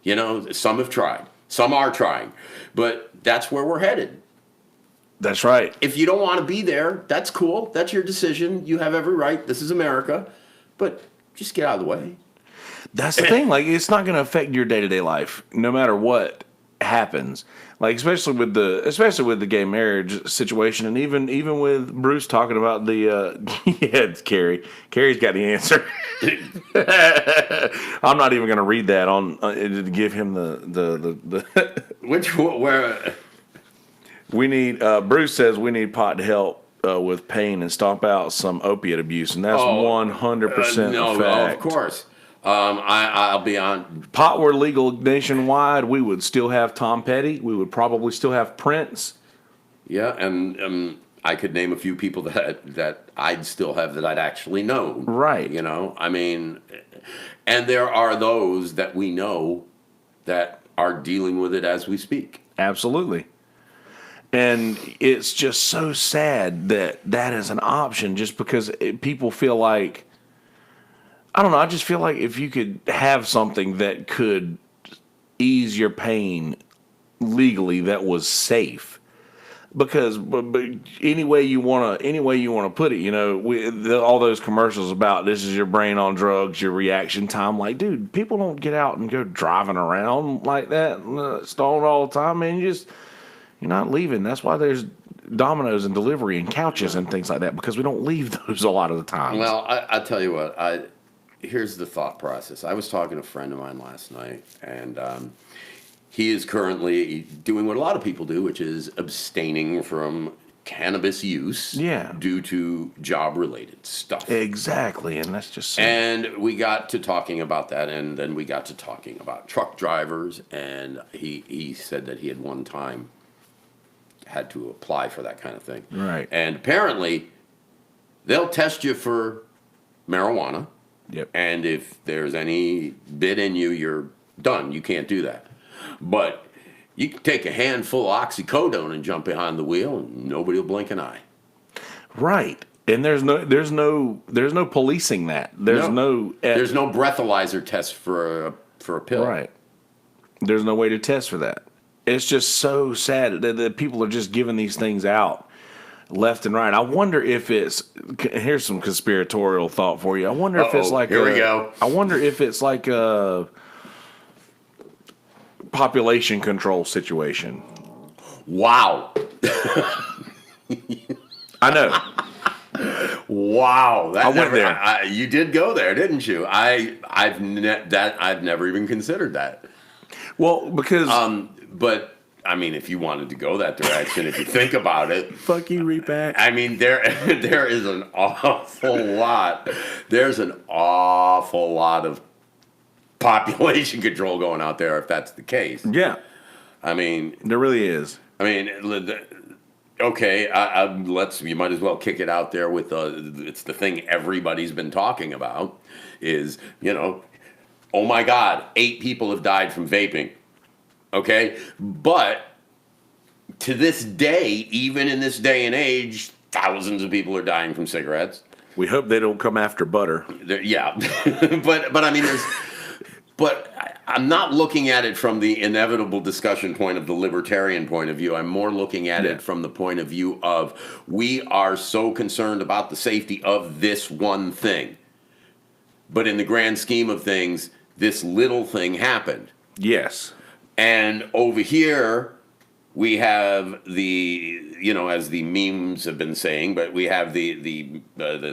Some have tried. Some are trying. But that's where we're headed. That's right. If you don't want to be there, that's cool. That's your decision. You have every right. This is America. But just get out of the way. That's the thing. Like, it's not going to affect your day-to-day life, no matter what happens. Like, especially with the gay marriage situation, and even with Bruce talking about the it's Carrie. Carrie's got the answer. I'm not even going to read that on to give him the where we need. Bruce says we need pot to help with pain and stomp out some opiate abuse, and that's 100% no, fact. of course. I'll be on. Pot were legal nationwide, we would still have Tom Petty. We would probably still have Prince. Yeah, and I could name a few people that I'd still have that I'd actually known. Right. And there are those that we know that are dealing with it as we speak. Absolutely. And it's just so sad that is an option just because people feel like, I don't know, I just feel like if you could have something that could ease your pain legally that was safe, because but any way you want to put it, all those commercials about this is your brain on drugs, your reaction time, like, dude, people don't get out and go driving around like that, stoned all the time, man. You're not leaving. That's why there's Domino's and delivery and couches and things like that, because we don't leave those a lot of the time. Well, I tell you what, here's the thought process. I was talking to a friend of mine last night, and he is currently doing what a lot of people do, which is abstaining from cannabis use due to job-related stuff. Exactly, and that's just... And we got to talking about that, and then we got to talking about truck drivers, and he said that he had one time had to apply for that kind of thing. Right. And apparently, they'll test you for marijuana. Yep. And if there's any bit in you, you're done. You can't do that. But you can take a handful of oxycodone and jump behind the wheel, and nobody will blink an eye. Right. And there's no policing that. There's no breathalyzer test for a pill. Right. There's no way to test for that. It's just so sad that people are just giving these things out left and right. I wonder if it's, here's some conspiratorial thought for you. I wonder if it's like here we go. I wonder if it's like a population control situation. Wow. I know. Wow. I went there. You did go there, didn't you? I've never even considered that. Well, because But I mean, if you wanted to go that direction, if you think about it, fuck you, Repack. I mean, there is an awful lot. There's an awful lot of population control going out there if that's the case. Yeah, I mean, there really is. I mean, okay, you might as well kick it out there with it's the thing everybody's been talking about is, oh my God, 8 people have died from vaping. Okay, but to this day, even in this day and age, thousands of people are dying from cigarettes. We hope they don't come after butter. Yeah, but I mean, but I'm not looking at it from the inevitable discussion point of the libertarian point of view. I'm more looking at it from the point of view of we are so concerned about the safety of this one thing, but in the grand scheme of things, this little thing happened. Yes. And over here, we have as the memes have been saying, but we have the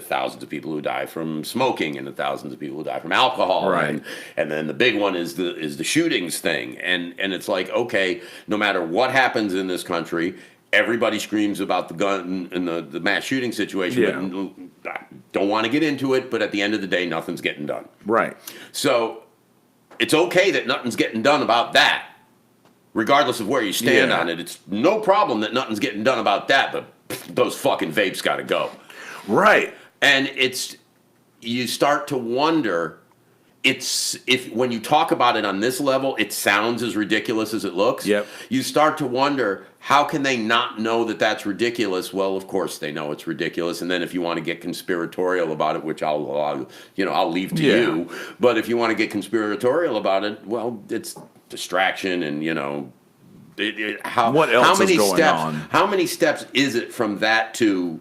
thousands of people who die from smoking and the thousands of people who die from alcohol. Right. And then the big one is the shootings thing. And it's like, okay, no matter what happens in this country, everybody screams about the gun and the mass shooting situation. Yeah. But I don't want to get into it, but at the end of the day, nothing's getting done. Right. So it's okay that nothing's getting done about that. Regardless of where you stand on it, it's no problem that nothing's getting done about that, but those fucking vapes got to go. Right. And you start to wonder, when you talk about it on this level, it sounds as ridiculous as it looks. Yep. You start to wonder, how can they not know that that's ridiculous? Well, of course they know it's ridiculous. And then if you want to get conspiratorial about it, which I'll leave to you, but if you want to get conspiratorial about it, well, it's distraction and what else is going steps on? How many steps is it from that to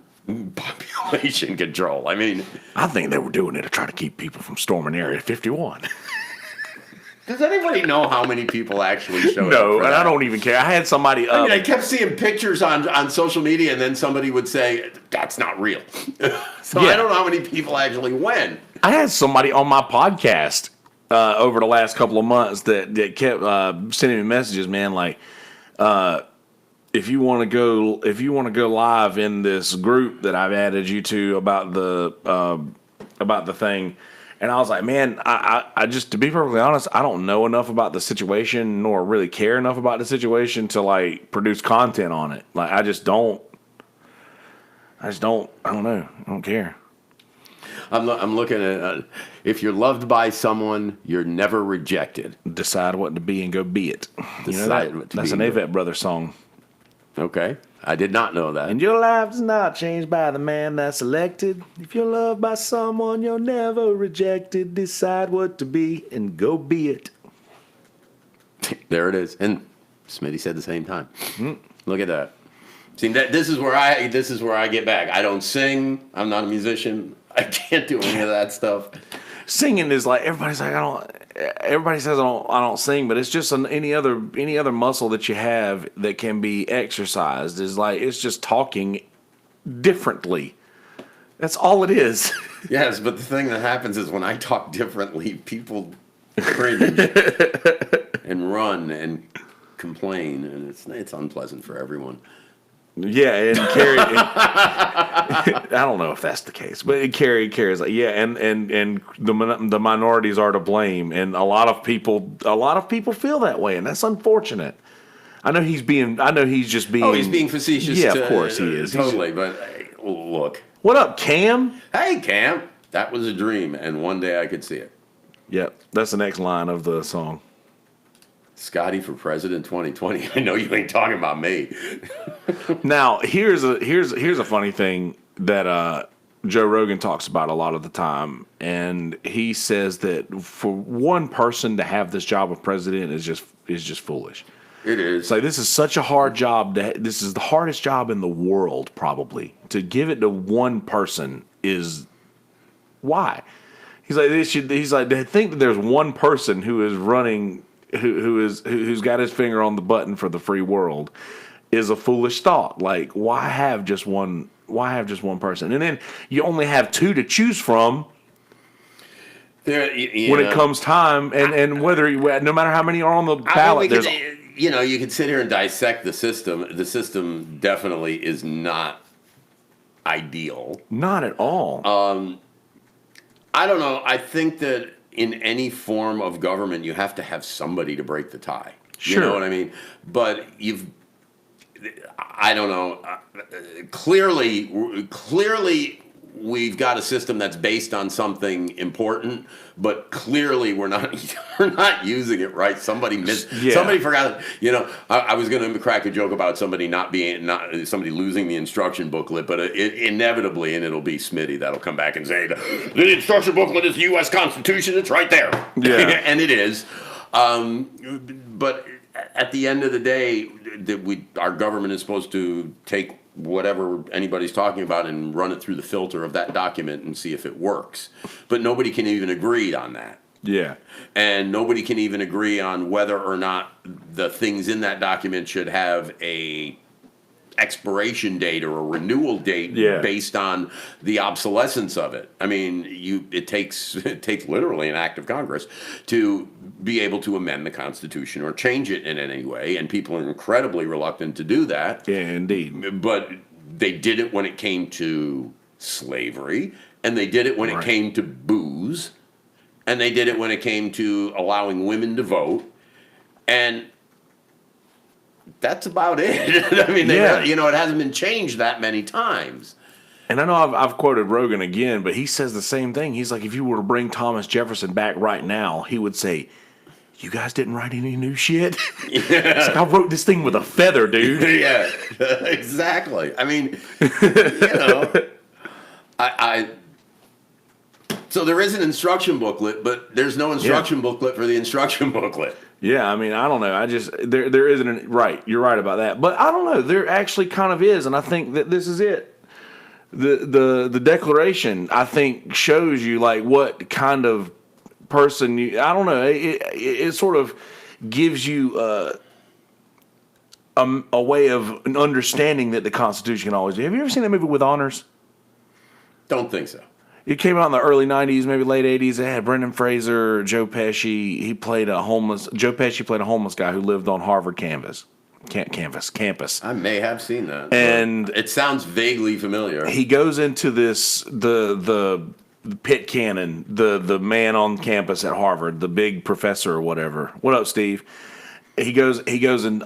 population control? I mean, I think they were doing it to try to keep people from storming Area 51. Does anybody know how many people actually showed up? No, and I don't even care. I had somebody. I kept seeing pictures on social media, and then somebody would say, "That's not real." So I don't know how many people actually went. I had somebody on my podcast over the last couple of months that kept sending me messages, man, like, if you want to go live in this group that I've added you to about the thing. And I was like, man, I just, to be perfectly honest, I don't know enough about the situation nor really care enough about the situation to like produce content on it. Like, I don't know. I don't care. I'm looking at, if you're loved by someone, you're never rejected. Decide what to be and go be it. That's an Avett Brothers song. Okay. I did not know that. And your life is not changed by the man that's elected. If you're loved by someone, you're never rejected. Decide what to be and go be it. There it is. And Smitty said the same time. Look at that. See, this is where I get back. I don't sing. I'm not a musician. I can't do any of that stuff. Singing is like, everybody says I don't sing, but it's just any other muscle that you have that can be exercised. Is like, it's just talking differently. That's all it is. Yes, but the thing that happens is when I talk differently, people cringe and run and complain, and it's unpleasant for everyone. Yeah, and Carrie, I don't know if that's the case, but Carrie's like, yeah, and the minorities are to blame, and a lot of people feel that way, and that's unfortunate. I know he's just being. Oh, he's being facetious. Yeah, of course he is. Totally, but look. What up, Cam? Hey, Cam. That was a dream, and one day I could see it. Yep, that's the next line of the song. Scotty for president 2020. I know you ain't talking about me. Now, here's a funny thing that Joe Rogan talks about a lot of the time, and he says that for one person to have this job of president is just foolish. It is. It's like, this is such a hard job. This is the hardest job in the world, probably. To give it to one person is why. He's like, to think that there's one person who is running, who's got his finger on the button for the free world, is a foolish thought. Like, why have just one? Why have just one person? And then you only have two to choose from. When it comes time, and whether no matter how many are on the ballot, you could sit here and dissect the system. The system definitely is not ideal. Not at all. I don't know. I think that in any form of government, you have to have somebody to break the tie. Sure. You know what I mean? But I don't know. Clearly, we've got a system that's based on something important, but clearly we're not using it right. Somebody forgot. I was going to crack a joke about somebody somebody losing the instruction booklet, but inevitably, and it'll be Smitty that'll come back and say the instruction booklet is the U.S. Constitution. It's right there. Yeah, and it is. But at the end of the day, our government is supposed to take whatever anybody's talking about and run it through the filter of that document and see if it works. But nobody can even agree on that. Yeah. And nobody can even agree on whether or not the things in that document should have a expiration date or a renewal date based on the obsolescence of it. I mean, it takes literally an act of Congress to be able to amend the Constitution or change it in any way, and people are incredibly reluctant to do that. Yeah, indeed. But they did it when it came to slavery, and they did it when it came to booze, and they did it when it came to allowing women to vote, and that's about it. I mean, it hasn't been changed that many times. And I know I've quoted Rogan again, but he says the same thing. He's like, if you were to bring Thomas Jefferson back right now, he would say, you guys didn't write any new shit? Yeah. Like, I wrote this thing with a feather, dude. Yeah, exactly. I mean, so there is an instruction booklet, but there's no instruction booklet for the instruction booklet. Yeah, I mean, I don't know. There isn't right. You're right about that, but I don't know. There actually kind of is, and I think that this is it. The Declaration, I think, shows you like what kind of person you. I don't know. It sort of gives you a way of an understanding that the Constitution can always do. Have you ever seen that movie With Honors? Don't think so. It came out in the early 90s, maybe late 80s. It had Brendan Fraser, Joe Pesci. Joe Pesci played a homeless guy who lived on Harvard campus. I may have seen that. And it sounds vaguely familiar. He goes into the pit cannon, the man on campus at Harvard, the big professor or whatever. What up, Steve? He goes and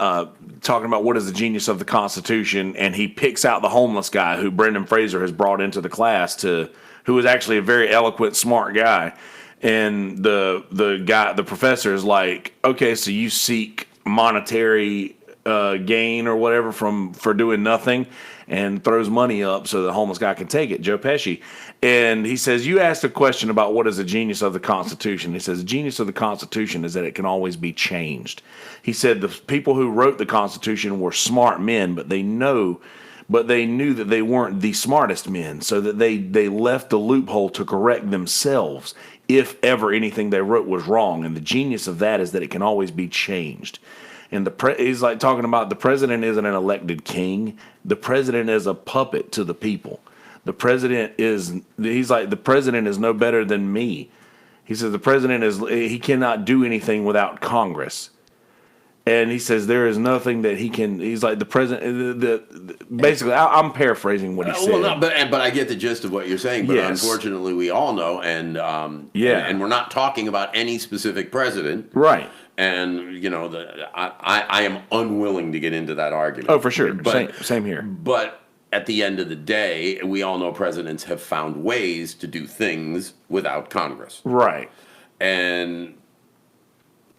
talking about what is the genius of the Constitution, and he picks out the homeless guy who Brendan Fraser has brought into the class who is actually a very eloquent, smart guy. And the professor is like, okay, so you seek monetary gain or whatever for doing nothing, and throws money up so the homeless guy can take it, Joe Pesci. And he says, you asked a question about what is the genius of the Constitution. He says, the genius of the Constitution is that it can always be changed. He said the people who wrote the Constitution were smart men, but they knew that they weren't the smartest men, so that they left the loophole to correct themselves if ever anything they wrote was wrong. And the genius of that is that it can always be changed. And he's like talking about the president isn't an elected king. The president is a puppet to the people. The president is no better than me. He says the president he cannot do anything without Congress. And he says there is nothing that he can. He's like the president. Basically, I'm paraphrasing what he said. Well, no, but I get the gist of what you're saying. But unfortunately, we all know, and we're not talking about any specific president, right? And I am unwilling to get into that argument. Oh, for sure. Same here. But at the end of the day, we all know presidents have found ways to do things without Congress, right? And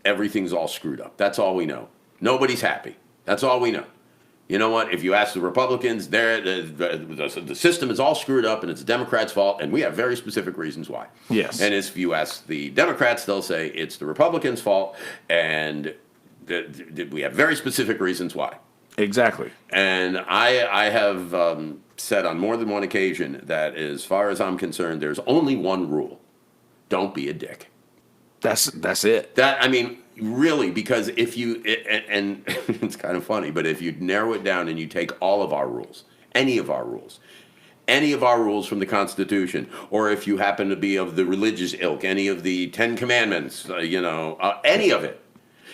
everything's all screwed up. That's all we know. Nobody's happy. That's all we know. You know what? If you ask the Republicans, the system is all screwed up and it's the Democrats' fault, and we have very specific reasons why. Yes. And if you ask the Democrats, they'll say it's the Republicans' fault, and we have very specific reasons why. Exactly. And I have said on more than one occasion that as far as I'm concerned, there's only one rule. Don't be a dick. That's it. That, I mean, really, because if you, and it's kind of funny, but if you narrow it down and you take all of our rules, any of our rules from the Constitution, or if you happen to be of the religious ilk, any of the 10 Commandments, any of it,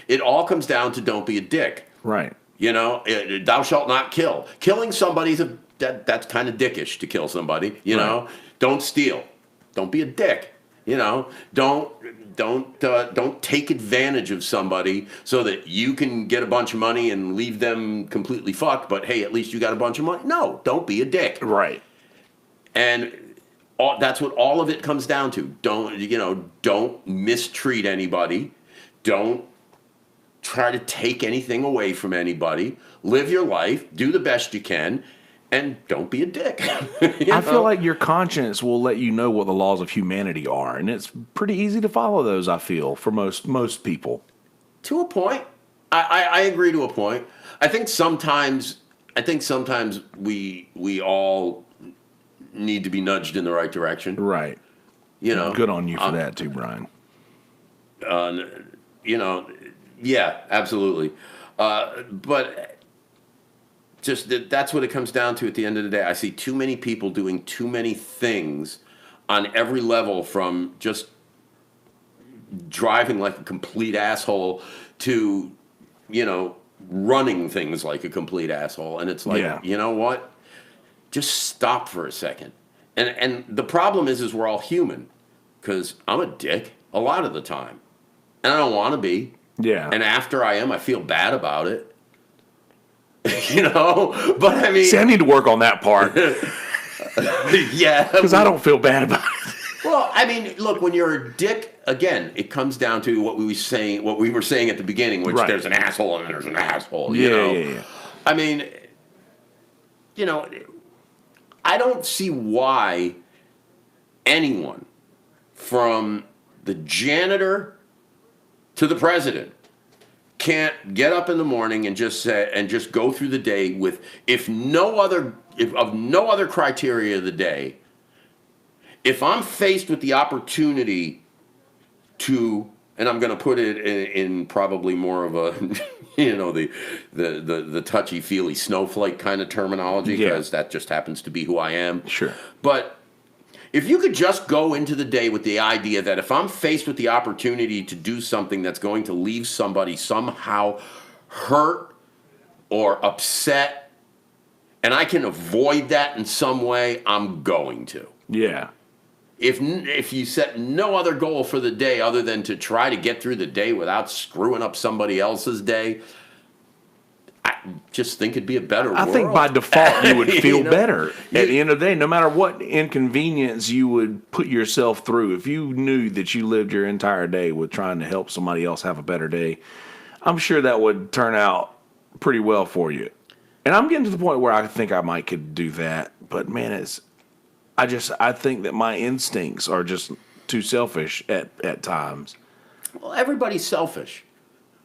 it all comes down to don't be a dick. Right. Thou shalt not kill. Killing somebody's that's kind of dickish to kill somebody. Know, don't steal. Don't be a dick. Don't take advantage of somebody so that you can get a bunch of money and leave them completely fucked. But hey, at least you got a bunch of money. No, don't be a dick. Right. And that's what all of it comes down to. Don't mistreat anybody. Don't try to take anything away from anybody. Live your life. Do the best you can. And don't be a dick. I feel like your conscience will let you know what the laws of humanity are, and it's pretty easy to follow those, I feel, for most people. To a point. I agree to a point. I think sometimes we all need to be nudged in the right direction. Right. Good on you for that too, Brian. Yeah, absolutely. But just that's what it comes down to at the end of the day. I see too many people doing too many things on every level, from just driving like a complete asshole to, running things like a complete asshole. And it's like, You know what? Just stop for a second. And the problem is we're all human, because I'm a dick a lot of the time. And I don't want to be. Yeah. And after I am, I feel bad about it. But I mean, see, I need to work on that part. Yeah, because I don't feel bad about it. Well, I mean, look, when you're a dick, again, it comes down to what we were saying at the beginning, which there's an asshole and there's an asshole. Yeah. I mean, I don't see why anyone, from the janitor to the president, can't get up in the morning and just go through the day with, if no other criteria of the day, if I'm faced with the opportunity to, and I'm going to put it in probably more of a, the touchy-feely snowflake kind of terminology, because that just happens to be who I am. Sure. But if you could just go into the day with the idea that if I'm faced with the opportunity to do something that's going to leave somebody somehow hurt or upset, and I can avoid that in some way, I'm going to. Yeah. If you set no other goal for the day other than to try to get through the day without screwing up somebody else's day, I just think it'd be a better world. I think by default you would feel better at the end of the day, no matter what inconvenience you would put yourself through. If you knew that you lived your entire day with trying to help somebody else have a better day, I'm sure that would turn out pretty well for you. And I'm getting to the point where I think I might could do that. But man, I think that my instincts are just too selfish at times. Well, everybody's selfish.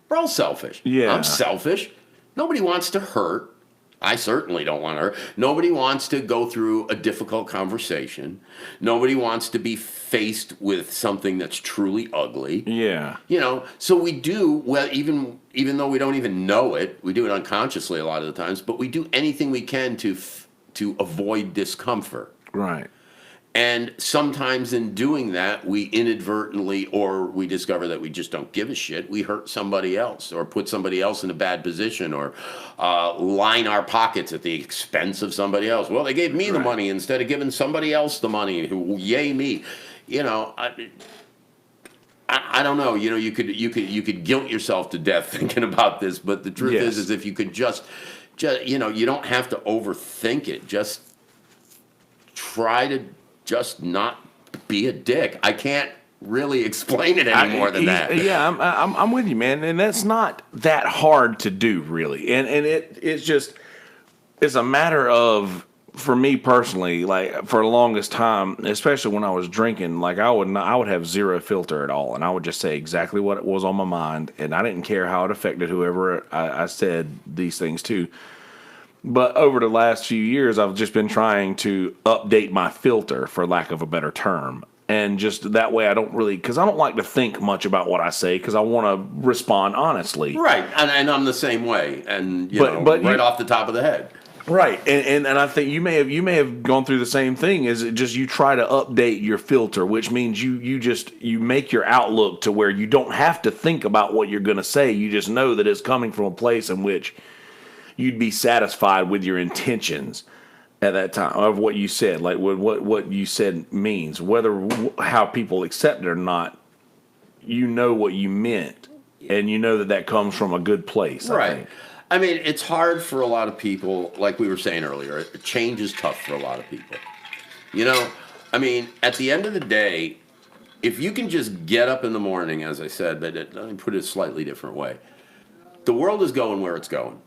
We're all selfish. Yeah. I'm selfish. Nobody wants to hurt. I certainly don't want to hurt. Nobody wants to go through a difficult conversation. Nobody wants to be faced with something that's truly ugly. Yeah. So we do, well, even though we don't even know it, we do it unconsciously a lot of the times, but we do anything we can to avoid discomfort. Right. And sometimes in doing that, we inadvertently, or we discover that we just don't give a shit, we hurt somebody else or put somebody else in a bad position, or line our pockets at the expense of somebody else. Well, they gave me the money instead of giving somebody else the money. Yay me. I don't know. You could guilt yourself to death thinking about this, but the truth is if you could just you don't have to overthink it. Just try to just not be a dick. I can't really explain it any more than that. Yeah, I'm with you, man. And that's not that hard to do, really. And it's a matter of for me personally, like for the longest time, especially when I was drinking, like I would have zero filter at all, and I would just say exactly what was on my mind, and I didn't care how it affected whoever I said these things to. But over the last few years, I've just been trying to update my filter, for lack of a better term. And just that way, I don't really, because I don't like to think much about what I say, because I want to respond honestly. Right, and I'm the same way, and But right off the top of the head. Right, and I think you may have gone through the same thing. Is it just you try to update your filter, which means you make your outlook to where you don't have to think about what you're going to say. You just know that it's coming from a place in which you'd be satisfied with your intentions at that time of what you said, like what you said means, whether how people accept it or not. You know what you meant, and you know that comes from a good place. Right. I think. I mean, it's hard for a lot of people, like we were saying earlier. Change is tough for a lot of people. I mean, at the end of the day, if you can just get up in the morning, as I said, but let me put it a slightly different way. The world is going where it's going.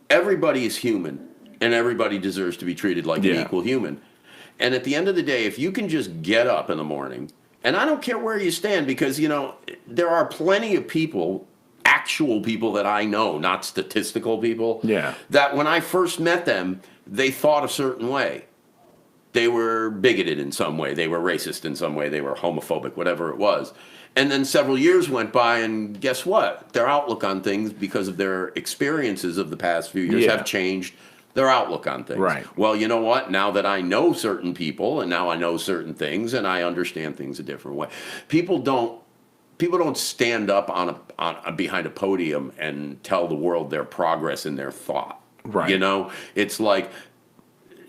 Everybody is human, and everybody deserves to be treated like an equal human. And at the end of the day, if you can just get up in the morning, and I don't care where you stand, because, there are plenty of people, actual people that I know, not statistical people, that when I first met them, they thought a certain way. They were bigoted in some way. They were racist in some way. They were homophobic, whatever it was. And then several years went by, and guess what? Their outlook on things, because of their experiences of the past few years, have changed their outlook on things. Right. Well, you know what? Now that I know certain people, and now I know certain things, and I understand things a different way. People don't stand up on behind a podium and tell the world their progress in their thought. Right. It's like,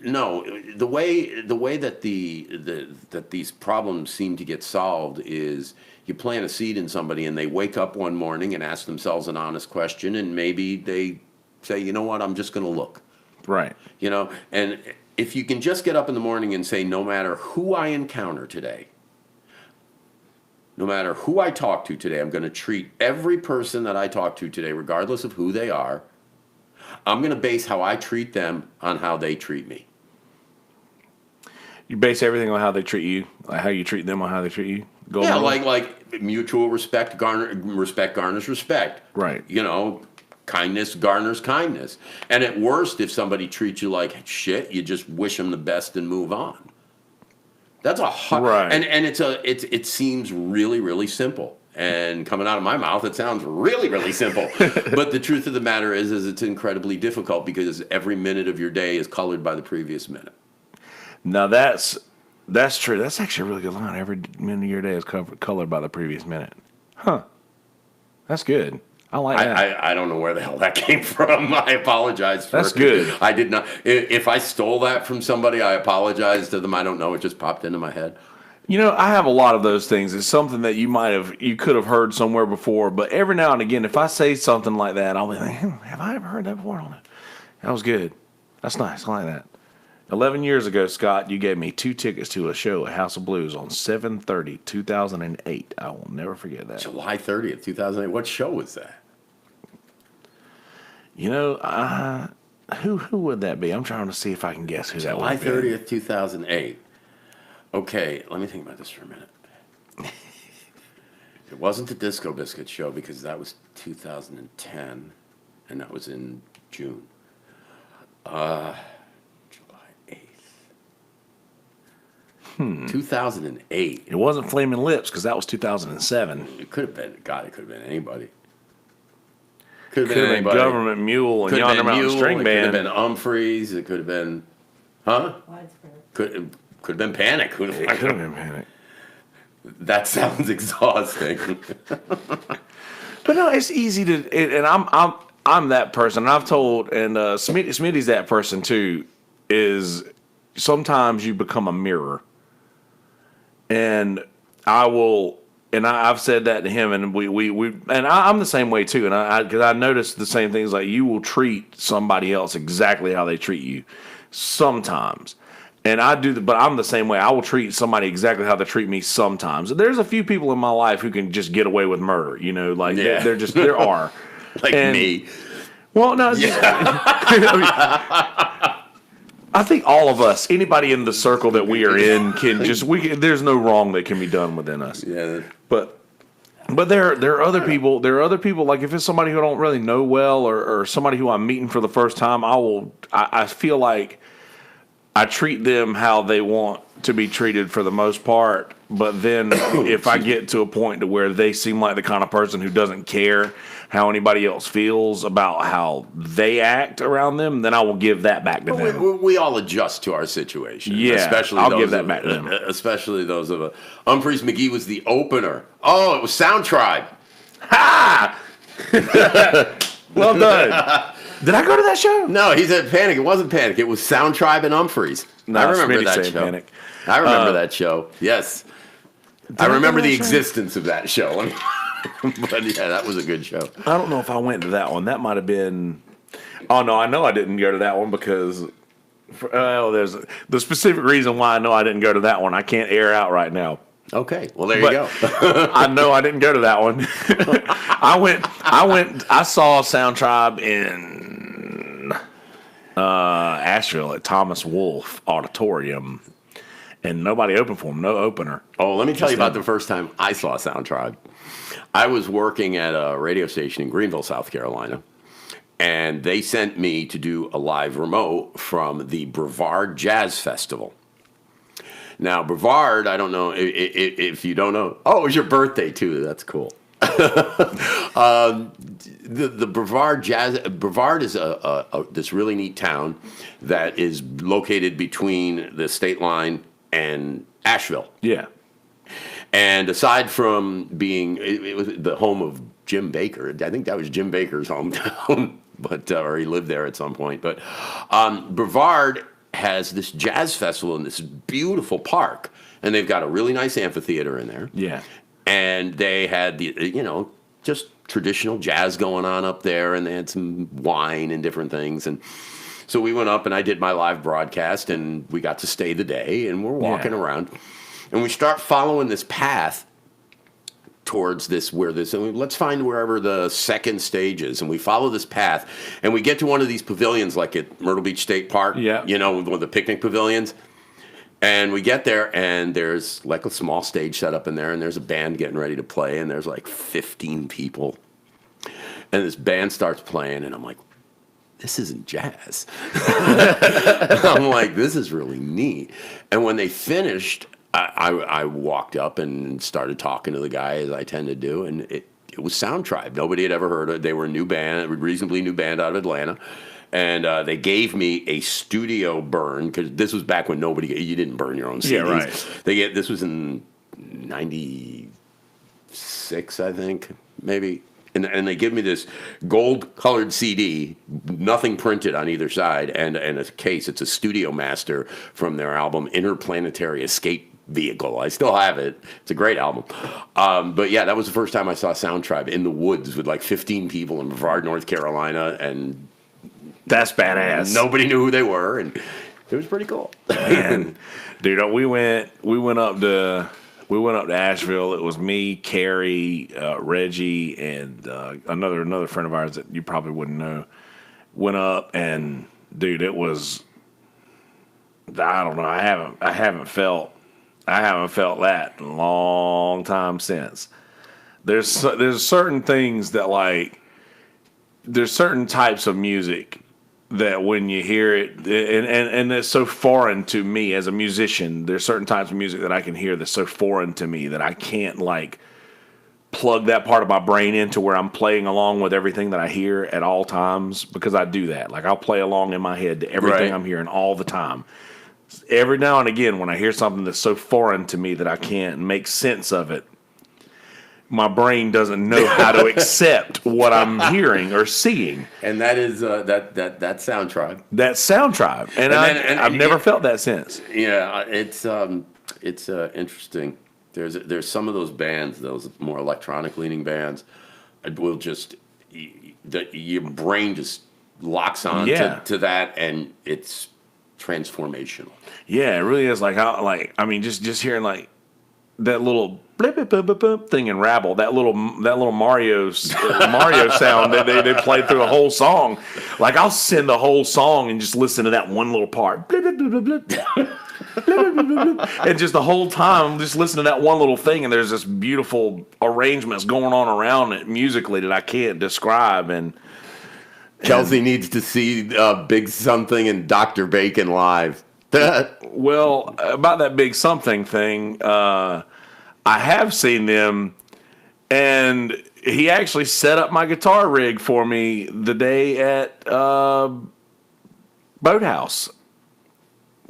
no, the way that that these problems seem to get solved is you plant a seed in somebody, and they wake up one morning and ask themselves an honest question, and maybe they say, you know what, I'm just going to look. Right. And if you can just get up in the morning and say, no matter who I encounter today, no matter who I talk to today, I'm going to treat every person that I talk to today, regardless of who they are, I'm going to base how I treat them on how they treat me. You base everything on how they treat you, like how you treat them on how they treat you? Like mutual respect garners respect. Right. Kindness garners kindness. And at worst, if somebody treats you like shit, you just wish them the best and move on. That's a hard, right. And it seems really, really simple. And coming out of my mouth, it sounds really, really simple. But the truth of the matter is it's incredibly difficult, because every minute of your day is colored by the previous minute. Now that's true. That's actually a really good line. Every minute of your day is colored by the previous minute. Huh. That's good. I like that. I don't know where the hell that came from. I apologize for That's good. I did not. If I stole that from somebody, I apologize to them. I don't know. It just popped into my head. I have a lot of those things. It's something that you could have heard somewhere before, but every now and again, if I say something like that, I'll be like, have I ever heard that before? That was good. That's nice. I like that. 11 years ago, Scott, you gave me 2 tickets to a show at House of Blues on 7/30/2008. I will never forget that. July 30th, 2008. What show was that? Who would that be? I'm trying to see if I can guess who that would be. July 30th, 2008. Okay, let me think about this for a minute. It wasn't the Disco Biscuit show, because that was 2010, and that was in June. July 8th. 2008. It wasn't Flaming Lips, because that was 2007. It could have been. God, it could have been anybody. Could have been Government Mule and Yonder Mountain String Band. It could have been Humphreys. It could have been, Could have been Panic. It could have been Panic. That sounds exhausting. But no, it's easy to. And I'm that person. And I've told, and Smitty's that person too. Is sometimes you become a mirror, and I've said that to him, and I'm the same way too. And because I noticed the same things, like you will treat somebody else exactly how they treat you sometimes. And I do, but I'm the same way. I will treat somebody exactly how they treat me sometimes. There's a few people in my life who can just get away with murder, there are. Like me. Well, no. Yeah. I think all of us, anybody in the circle that we are in, can just there's no wrong that can be done within us. Yeah. But there are other people. There are other people. Like if it's somebody who I don't really know well, or somebody who I'm meeting for the first time, I feel like I treat them how they want to be treated for the most part. But then if I get to a point to where they seem like the kind of person who doesn't care how anybody else feels about how they act around them, then I will give that back to them. We all adjust to our situation. Yeah, especially I'll those give that of, back to them. Especially those of Humphreys McGee was the opener. Oh, it was Sound Tribe. Ha! Well done. Did I go to that show? No, he said Panic. It wasn't Panic. It was Sound Tribe and Humphreys. No, I remember Smitty that said show. Panic. I remember that show. Yes. I I remember go to the that show? existence of that show. But yeah, that was a good show. I don't know if I went to that one. That might have been. Oh no, I know I didn't go to that one because. There's the specific reason why I know I didn't go to that one. I can't air out right now. Okay, well there But you go. I know I didn't go to that one. I saw Sound Tribe in Asheville at Thomas Wolfe Auditorium, and nobody opened for him. No opener. Oh, let me tell you about the first time I saw Sound Tribe. I was working at a radio station in Greenville, South Carolina, and they sent me to do a live remote from the Brevard Jazz Festival. Now, Brevard, I don't know if you don't know. Oh, it was your birthday, too. That's cool. The Brevard Jazz. Brevard is this really neat town that is located between the state line and Asheville. Yeah. And aside from being, it was the home of Jim Baker. I think that was Jim Baker's hometown, but or he lived there at some point. But Brevard has this jazz festival in this beautiful park, and they've got a really nice amphitheater in there. Yeah. And they had just traditional jazz going on up there, and they had some wine and different things. And so we went up, and I did my live broadcast, and we got to stay the day, and we're walking around. And we start following this path towards let's find wherever the second stage is. And we follow this path, and we get to one of these pavilions like at Myrtle Beach State Park, one of the picnic pavilions. And we get there, and there's like a small stage set up in there, and there's a band getting ready to play, and there's like 15 people. And this band starts playing, and I'm like, this isn't jazz. I'm like, this is really neat. And when they finished, I walked up and started talking to the guy, as I tend to do, and it was Sound Tribe. Nobody had ever heard of it. They were a reasonably new band out of Atlanta. And they gave me a studio burn, because this was back when you didn't burn your own CDs. Yeah, right. This was in 96, I think, maybe. And they give me this gold-colored CD, nothing printed on either side, and a case. It's a Studio Master from their album Interplanetary Escape Vehicle. I still have it. It's a great album. But yeah, that was the first time I saw Sound Tribe in the woods with like 15 people in Brevard, North Carolina, and that's badass. Nobody knew who they were, and it was pretty cool. Man, dude, we went up to Asheville. It was me, Carrie, Reggie, and another friend of ours that you probably wouldn't know. Went up, and dude, it was, I don't know. I haven't felt that in a long time since. There's certain things that, like, there's certain types of music that when you hear it, and it's so foreign to me as a musician, there's certain types of music that I can hear that's so foreign to me that I can't, like, plug that part of my brain into where I'm playing along with everything that I hear at all times, because I do that. Like, I'll play along in my head to everything I'm hearing all the time. Every now and again, when I hear something that's so foreign to me that I can't make sense of it, my brain doesn't know how to accept what I'm hearing or seeing. And that is that Sound Tribe. That Sound Tribe, and I've never felt that since. Yeah, it's interesting. There's some of those bands, those more electronic leaning bands, will just your brain just locks on to that, and it's transformational. Yeah, it really is. Like, just hearing, like, that little blip, blip, blip, blip, blip thing in Rabble, that little Mario sound that they played through a whole song. Like, I'll send the whole song and just listen to that one little part. Blip, blip, blip, blip, blip. And just the whole time, I'm just listening to that one little thing, and there's this beautiful arrangements going on around it musically that I can't describe. And Kelsey needs to see Big Something and Dr. Bacon live. Well, about that Big Something thing, I have seen them, and he actually set up my guitar rig for me the day at Boathouse.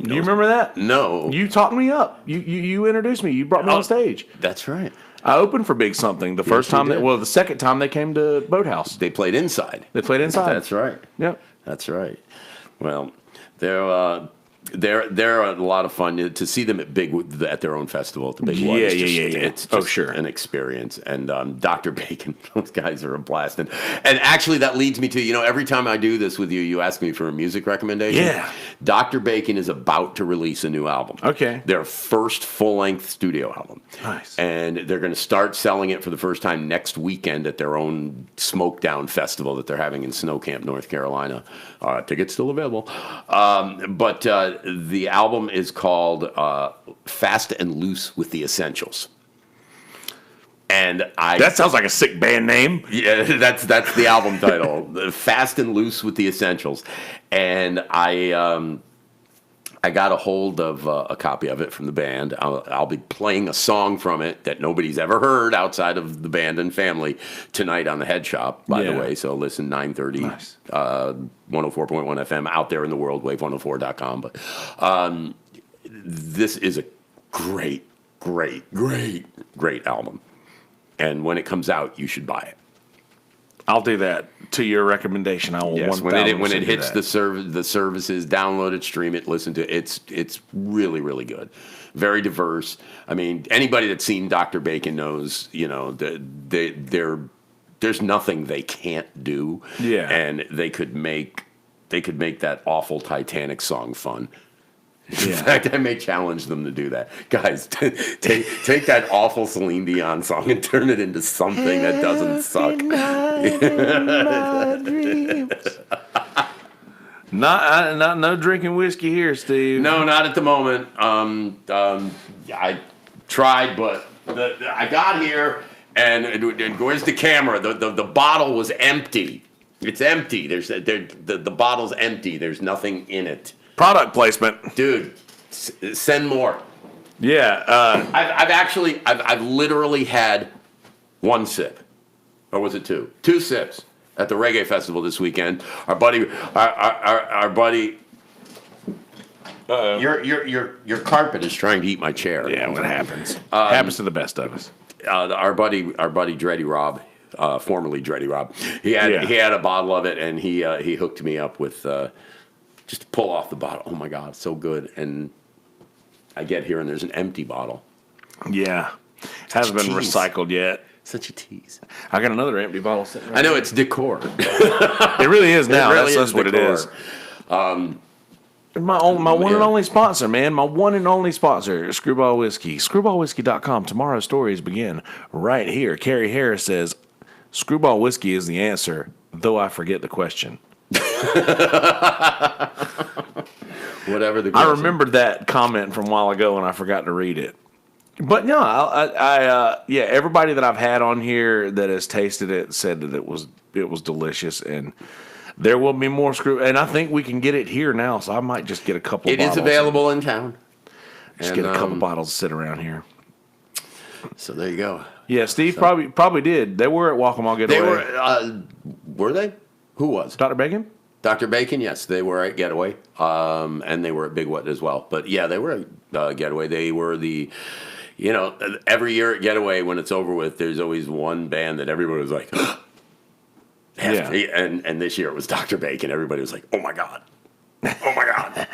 Do you remember that? No. You talked me up. You introduced me. You brought me on stage. That's right. I opened for Big Something the first time. The second time they came to Boathouse. They played inside. That's right. Yep. That's right. Well, they're a lot of fun to see them at their own festival at the Big One. It's just an experience. And Dr. Bacon, those guys are a blast. And actually, that leads me to, every time I do this with you, you ask me for a music recommendation. Yeah. Dr. Bacon is about to release a new album. Okay. Their first full-length studio album. Nice. And they're going to start selling it for the first time next weekend at their own Smoke Down festival that they're having in Snow Camp, North Carolina. Tickets still available. But the album is called Fast and Loose with the Essentials. And that sounds like a sick band name. Yeah, that's the album title. Fast and Loose with the Essentials. And I got a hold of a copy of it from the band. I'll be playing a song from it that nobody's ever heard outside of the band and family tonight on the Head Shop, by the way. So listen, 9:30, nice. 104.1 FM out there in the world, wave104.com. But this is a great album. And when it comes out, you should buy it. I'll do that to your recommendation. I will. Yes, when it hits the services, download it, stream it, listen to it. It's really, really good. Very diverse. I mean, anybody that's seen Dr. Bacon knows, there's nothing they can't do. Yeah, and they could make that awful Titanic song fun. Yeah. In fact, I may challenge them to do that. Guys, take that awful Celine Dion song and turn it into something that doesn't suck. No drinking whiskey here, Steve. No, not at the moment. I tried, but I got here, and where's the camera? The bottle was empty. It's empty. The bottle's empty. There's nothing in it. Product placement, dude. Send more. Yeah, I've literally had one sip, or was it two? 2 sips at the reggae festival this weekend. Our buddy. Your carpet is trying to eat my chair. Yeah, what happens? Happens to the best of us. Our buddy Dreddy Rob, formerly Dreddy Rob. He had a bottle of it, and he hooked me up with. Just to pull off the bottle. Oh my God, so good. And I get here and there's an empty bottle. Yeah. Hasn't been recycled yet. Such a tease. I got another empty bottle sitting right I know, it's decor. It really is now. That's what it is. My one and only sponsor, man. My one and only sponsor, Screwball Whiskey. Screwballwhiskey.com. Tomorrow's stories begin right here. Carrie Harris says, Screwball Whiskey is the answer, though I forget the question. Whatever the question. I remembered that comment from a while ago and I forgot to read it. But no, I everybody that I've had on here that has tasted it said that it was delicious, and there will be more and I think we can get it here now, so I might just get a couple bottles. It is available in town. Just get a couple bottles to sit around here. So there you go. Yeah, Steve probably did. They were at Walk 'Em All Getaway. They were they? Who was? Dr. Bacon? Dr. Bacon, yes, they were at Getaway, and they were at Big What as well. But yeah, they were at Getaway. They were every year at Getaway when it's over with, there's always one band that everybody was like, yeah. And this year it was Dr. Bacon. Everybody was like, oh my God. Oh my God.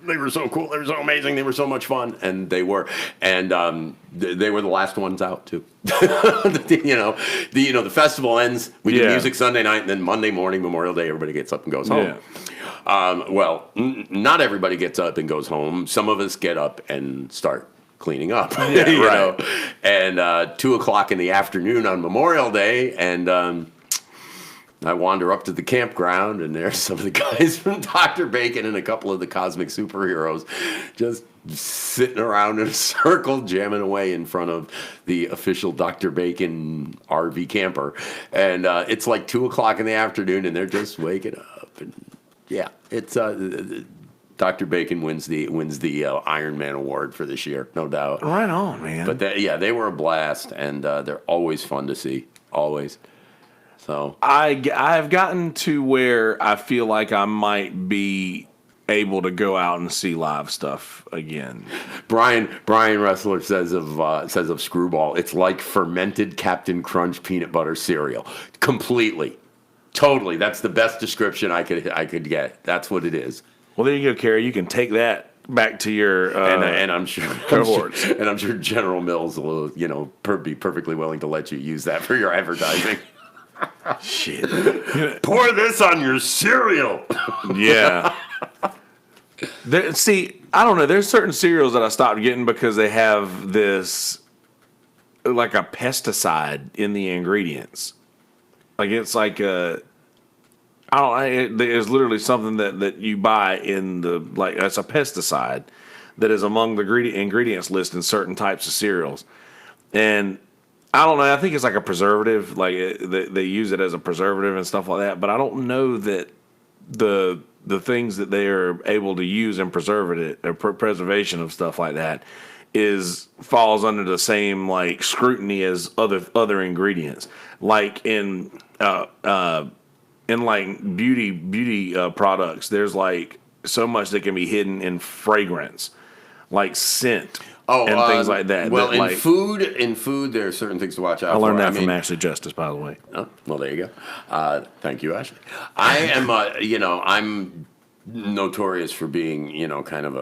They were so cool. They were so amazing. They were so much fun. And they were. And they were the last ones out, too. The festival ends. We do music Sunday night, and then Monday morning, Memorial Day, everybody gets up and goes home. Yeah. Not everybody gets up and goes home. Some of us get up and start cleaning up. Yeah, you right. know? And 2 o'clock in the afternoon on Memorial Day, and I wander up to the campground, and there's some of the guys from Dr. Bacon and a couple of the cosmic superheroes just sitting around in a circle, jamming away in front of the official Dr. Bacon RV camper. And it's like 2 o'clock in the afternoon, and they're just waking up. And yeah, it's Dr. Bacon wins the Iron Man award for this year, no doubt. Right on, man. But they were a blast, and they're always fun to see, always. So I've gotten to where I feel like I might be able to go out and see live stuff again. Brian Ressler says of Screwball, it's like fermented Captain Crunch peanut butter cereal. Completely, totally. That's the best description I could get. That's what it is. Well, there you go, Carrie. You can take that back to your and I'm sure cohorts. I'm sure General Mills will be perfectly willing to let you use that for your advertising. Shit. Pour this on your cereal. Yeah. See, I don't know. There's certain cereals that I stopped getting because they have this, like a pesticide in the ingredients. Like it's like a, I don't know. There's literally something that you buy in the, like, it's a pesticide that is among the ingredients list in certain types of cereals. And I don't know. I think it's like a preservative. Like they use it as a preservative and stuff like that. But I don't know that the things that they are able to use in preservation of stuff like that falls under the same like scrutiny as other ingredients. Like in like beauty products, there's like so much that can be hidden in fragrance, like scent. And things like that. Well, that, in like, food, there are certain things to watch out for. I learned that from Ashley Justice, by the way. Oh, well, there you go. Thank you, Ashley. I am, I'm notorious for being, kind of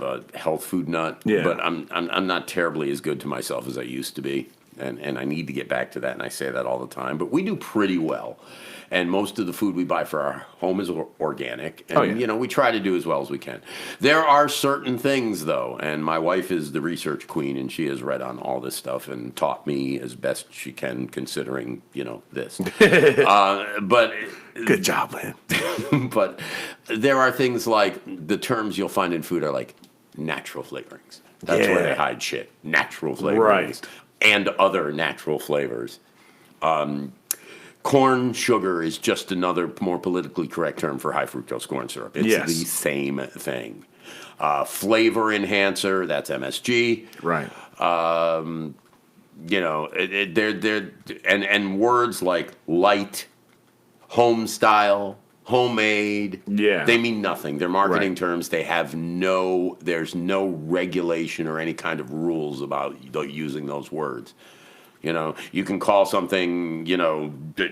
a health food nut. Yeah. But I'm not terribly as good to myself as I used to be, and I need to get back to that. And I say that all the time. But we do pretty well. And most of the food we buy for our home is organic. And, we try to do as well as we can. There are certain things, though, and my wife is the research queen, and she has read on all this stuff and taught me as best she can, considering, this. But good job, Lynn. But there are things like the terms you'll find in food are like natural flavorings. That's where they hide shit. Natural flavorings. Right. And other natural flavors. Corn sugar is just another more politically correct term for high fructose corn syrup. It's the same thing. Flavor enhancer, that's MSG. Right. And words like light, home style, homemade. Yeah. They mean nothing. They're marketing terms. They have there's no regulation or any kind of rules about using those words. You can call something,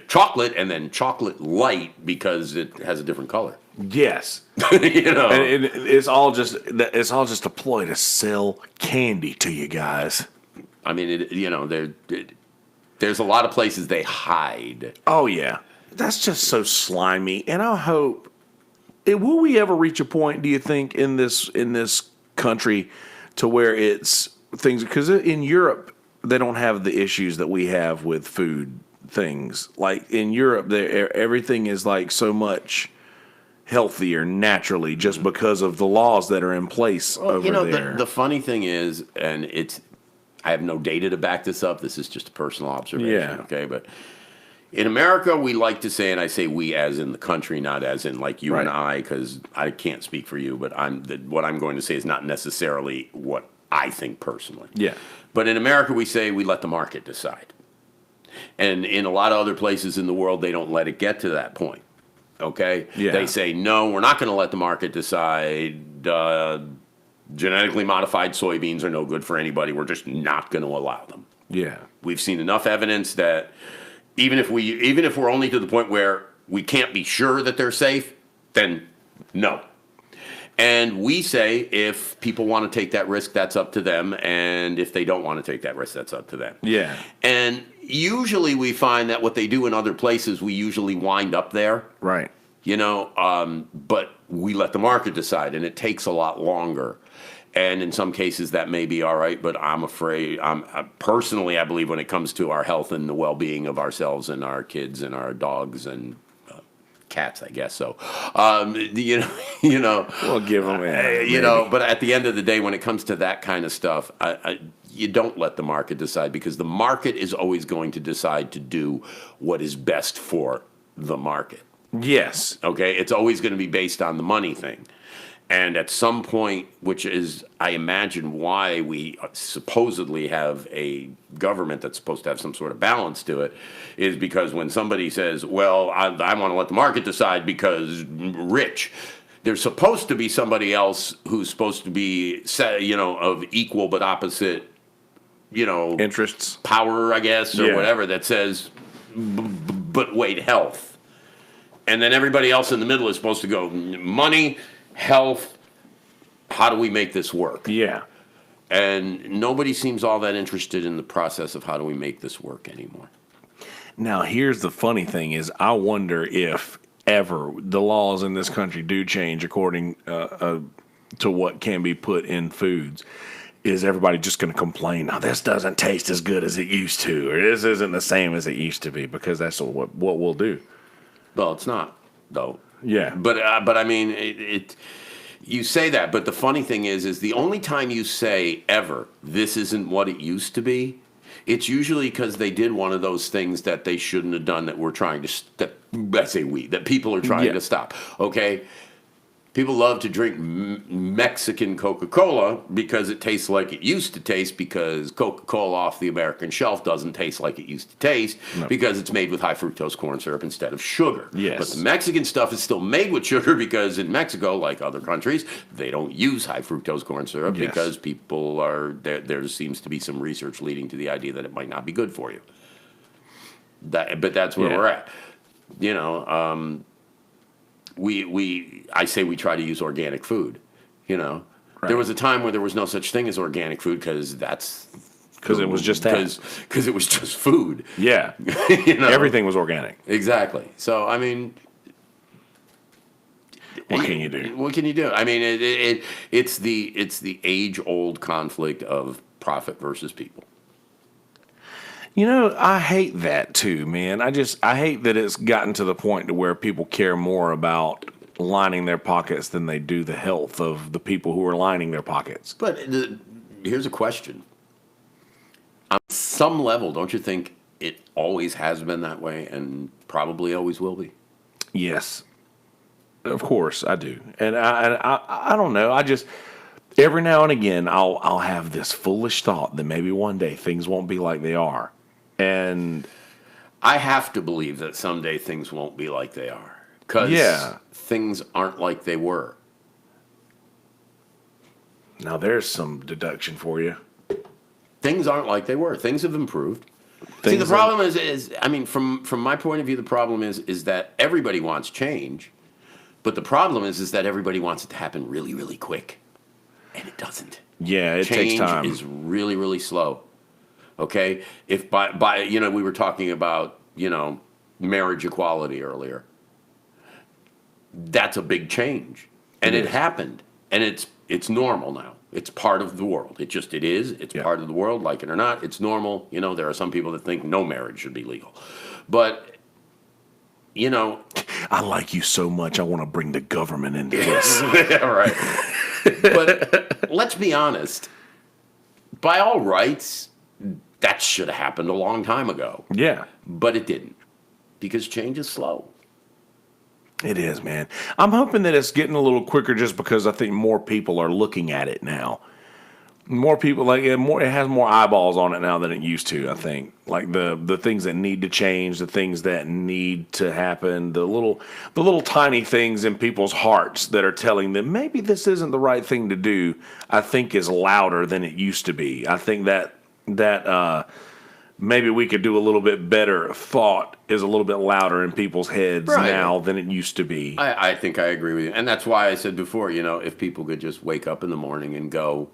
chocolate and then chocolate light because it has a different color. Yes. And it's all just a ploy to sell candy to you guys. I mean, there's a lot of places they hide. Oh yeah, that's just so slimy. And I hope, will we ever reach a point? Do you think in this country to where it's things? Because in Europe, they don't have the issues that we have with food things. Like in Europe, everything is like so much healthier naturally just because of the laws that are in place over there. The funny thing is, and I have no data to back this up. This is just a personal observation. Okay, but in America, we like to say, and I say we as in the country, not as in like you and I, because I can't speak for you, but what I'm going to say is not necessarily what I think personally. Yeah. But in America, we say we let the market decide. And in a lot of other places in the world, they don't let it get to that point. Okay? Yeah. They say, no, we're not going to let the market decide. Genetically modified soybeans are no good for anybody. We're just not going to allow them. Yeah. We've seen enough evidence that even if we're only to the point where we can't be sure that they're safe, then no. And we say if people want to take that risk, that's up to them. And if they don't want to take that risk, that's up to them. Yeah. And usually we find that what they do in other places, we usually wind up there. Right. But we let the market decide, and it takes a lot longer. And in some cases that may be all right, but I'm afraid, personally, I believe when it comes to our health and the well-being of ourselves and our kids and our dogs and cats, I guess. So, We'll give them but at the end of the day, when it comes to that kind of stuff, you don't let the market decide, because the market is always going to decide to do what is best for the market. Yes. Okay? It's always going to be based on the money thing. And at some point, which is, I imagine, why we supposedly have a government that's supposed to have some sort of balance to it, is because when somebody says, well, I want to let the market decide because rich, there's supposed to be somebody else who's supposed to be, of equal but opposite, interests, power, I guess, or whatever, that says, but wait, health. And then everybody else in the middle is supposed to go, money, health, how do we make this work? Yeah. And nobody seems all that interested in the process of how do we make this work anymore. Now, here's the funny thing is, I wonder if ever the laws in this country do change according to what can be put in foods. Is everybody just going to complain, oh, this doesn't taste as good as it used to, or this isn't the same as it used to be, because that's what we'll do. Well, it's not, though. Yeah. But I mean, you say that, but the funny thing is the only time you say ever, this isn't what it used to be, it's usually because they did one of those things that they shouldn't have done that we're trying to, that people are trying to stop. Okay? People love to drink Mexican Coca-Cola because it tastes like it used to taste, because Coca-Cola off the American shelf doesn't taste like it used to taste, because it's made with high fructose corn syrup instead of sugar. Yes. But the Mexican stuff is still made with sugar, because in Mexico, like other countries, they don't use high fructose corn syrup, because people there seems to be some research leading to the idea that it might not be good for you. But that's where we're at. I say we try to use organic food, Right. There was a time where there was no such thing as organic food, because it was just that. Because it was just food. Yeah. Everything was organic. Exactly. So, I mean, what can you do? What can you do? I mean, it's the age-old conflict of profit versus people. I hate that too, man. I hate that it's gotten to the point to where people care more about lining their pockets than they do the health of the people who are lining their pockets. But here's a question. On some level, don't you think it always has been that way and probably always will be? Yes. Of course, I do. And I don't know. Every now and again, I'll have this foolish thought that maybe one day things won't be like they are. And I have to believe that someday things won't be like they are, because things aren't like they were. Now there's some deduction for you. Things aren't like they were. Things have improved. See, the problem is I mean, from my point of view, the problem is that everybody wants change, but the problem is that everybody wants it to happen really, really quick, and it doesn't. Yeah, it takes time. Change is really, really slow. Okay, if by we were talking about marriage equality earlier. That's a big change, and it happened, and it's normal now. It's part of the world. It is. It's part of the world, like it or not. It's normal. There are some people that think no marriage should be legal, but I like you so much. I want to bring the government into this. Yeah, right. But let's be honest. By all rights, that should have happened a long time ago. Yeah. But it didn't, because change is slow. It is, man. I'm hoping that it's getting a little quicker, just because I think more people are looking at it now. More people, it has more eyeballs on it now than it used to, I think. Like the things that need to change, the things that need to happen, the little tiny things in people's hearts that are telling them maybe this isn't the right thing to do, I think is louder than it used to be. I think that maybe we could do a little bit better. Thought is a little bit louder in people's heads now than it used to be. I think I agree with you. And that's why I said before, if people could just wake up in the morning and go,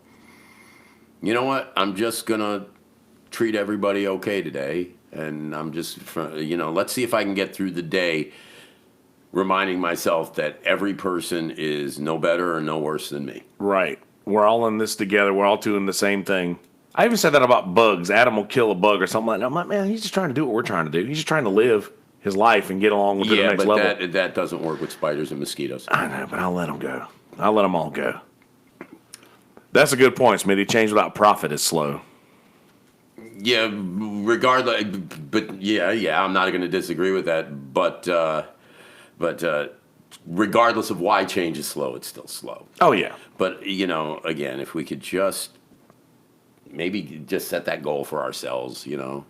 you know what, I'm just going to treat everybody okay today. And I'm just, let's see if I can get through the day reminding myself that every person is no better or no worse than me. Right. We're all in this together. We're all doing the same thing. I even said that about bugs. Adam will kill a bug or something like that. I'm like, man, he's just trying to do what we're trying to do. He's just trying to live his life and get along with the next level. Yeah, but that doesn't work with spiders and mosquitoes. I know, but I'll let them go. I'll let them all go. That's a good point, Smitty. Change without profit is slow. Yeah, regardless, but yeah, I'm not going to disagree with that. But regardless of why change is slow, it's still slow. Oh yeah. But again, if we could just maybe just set that goal for ourselves,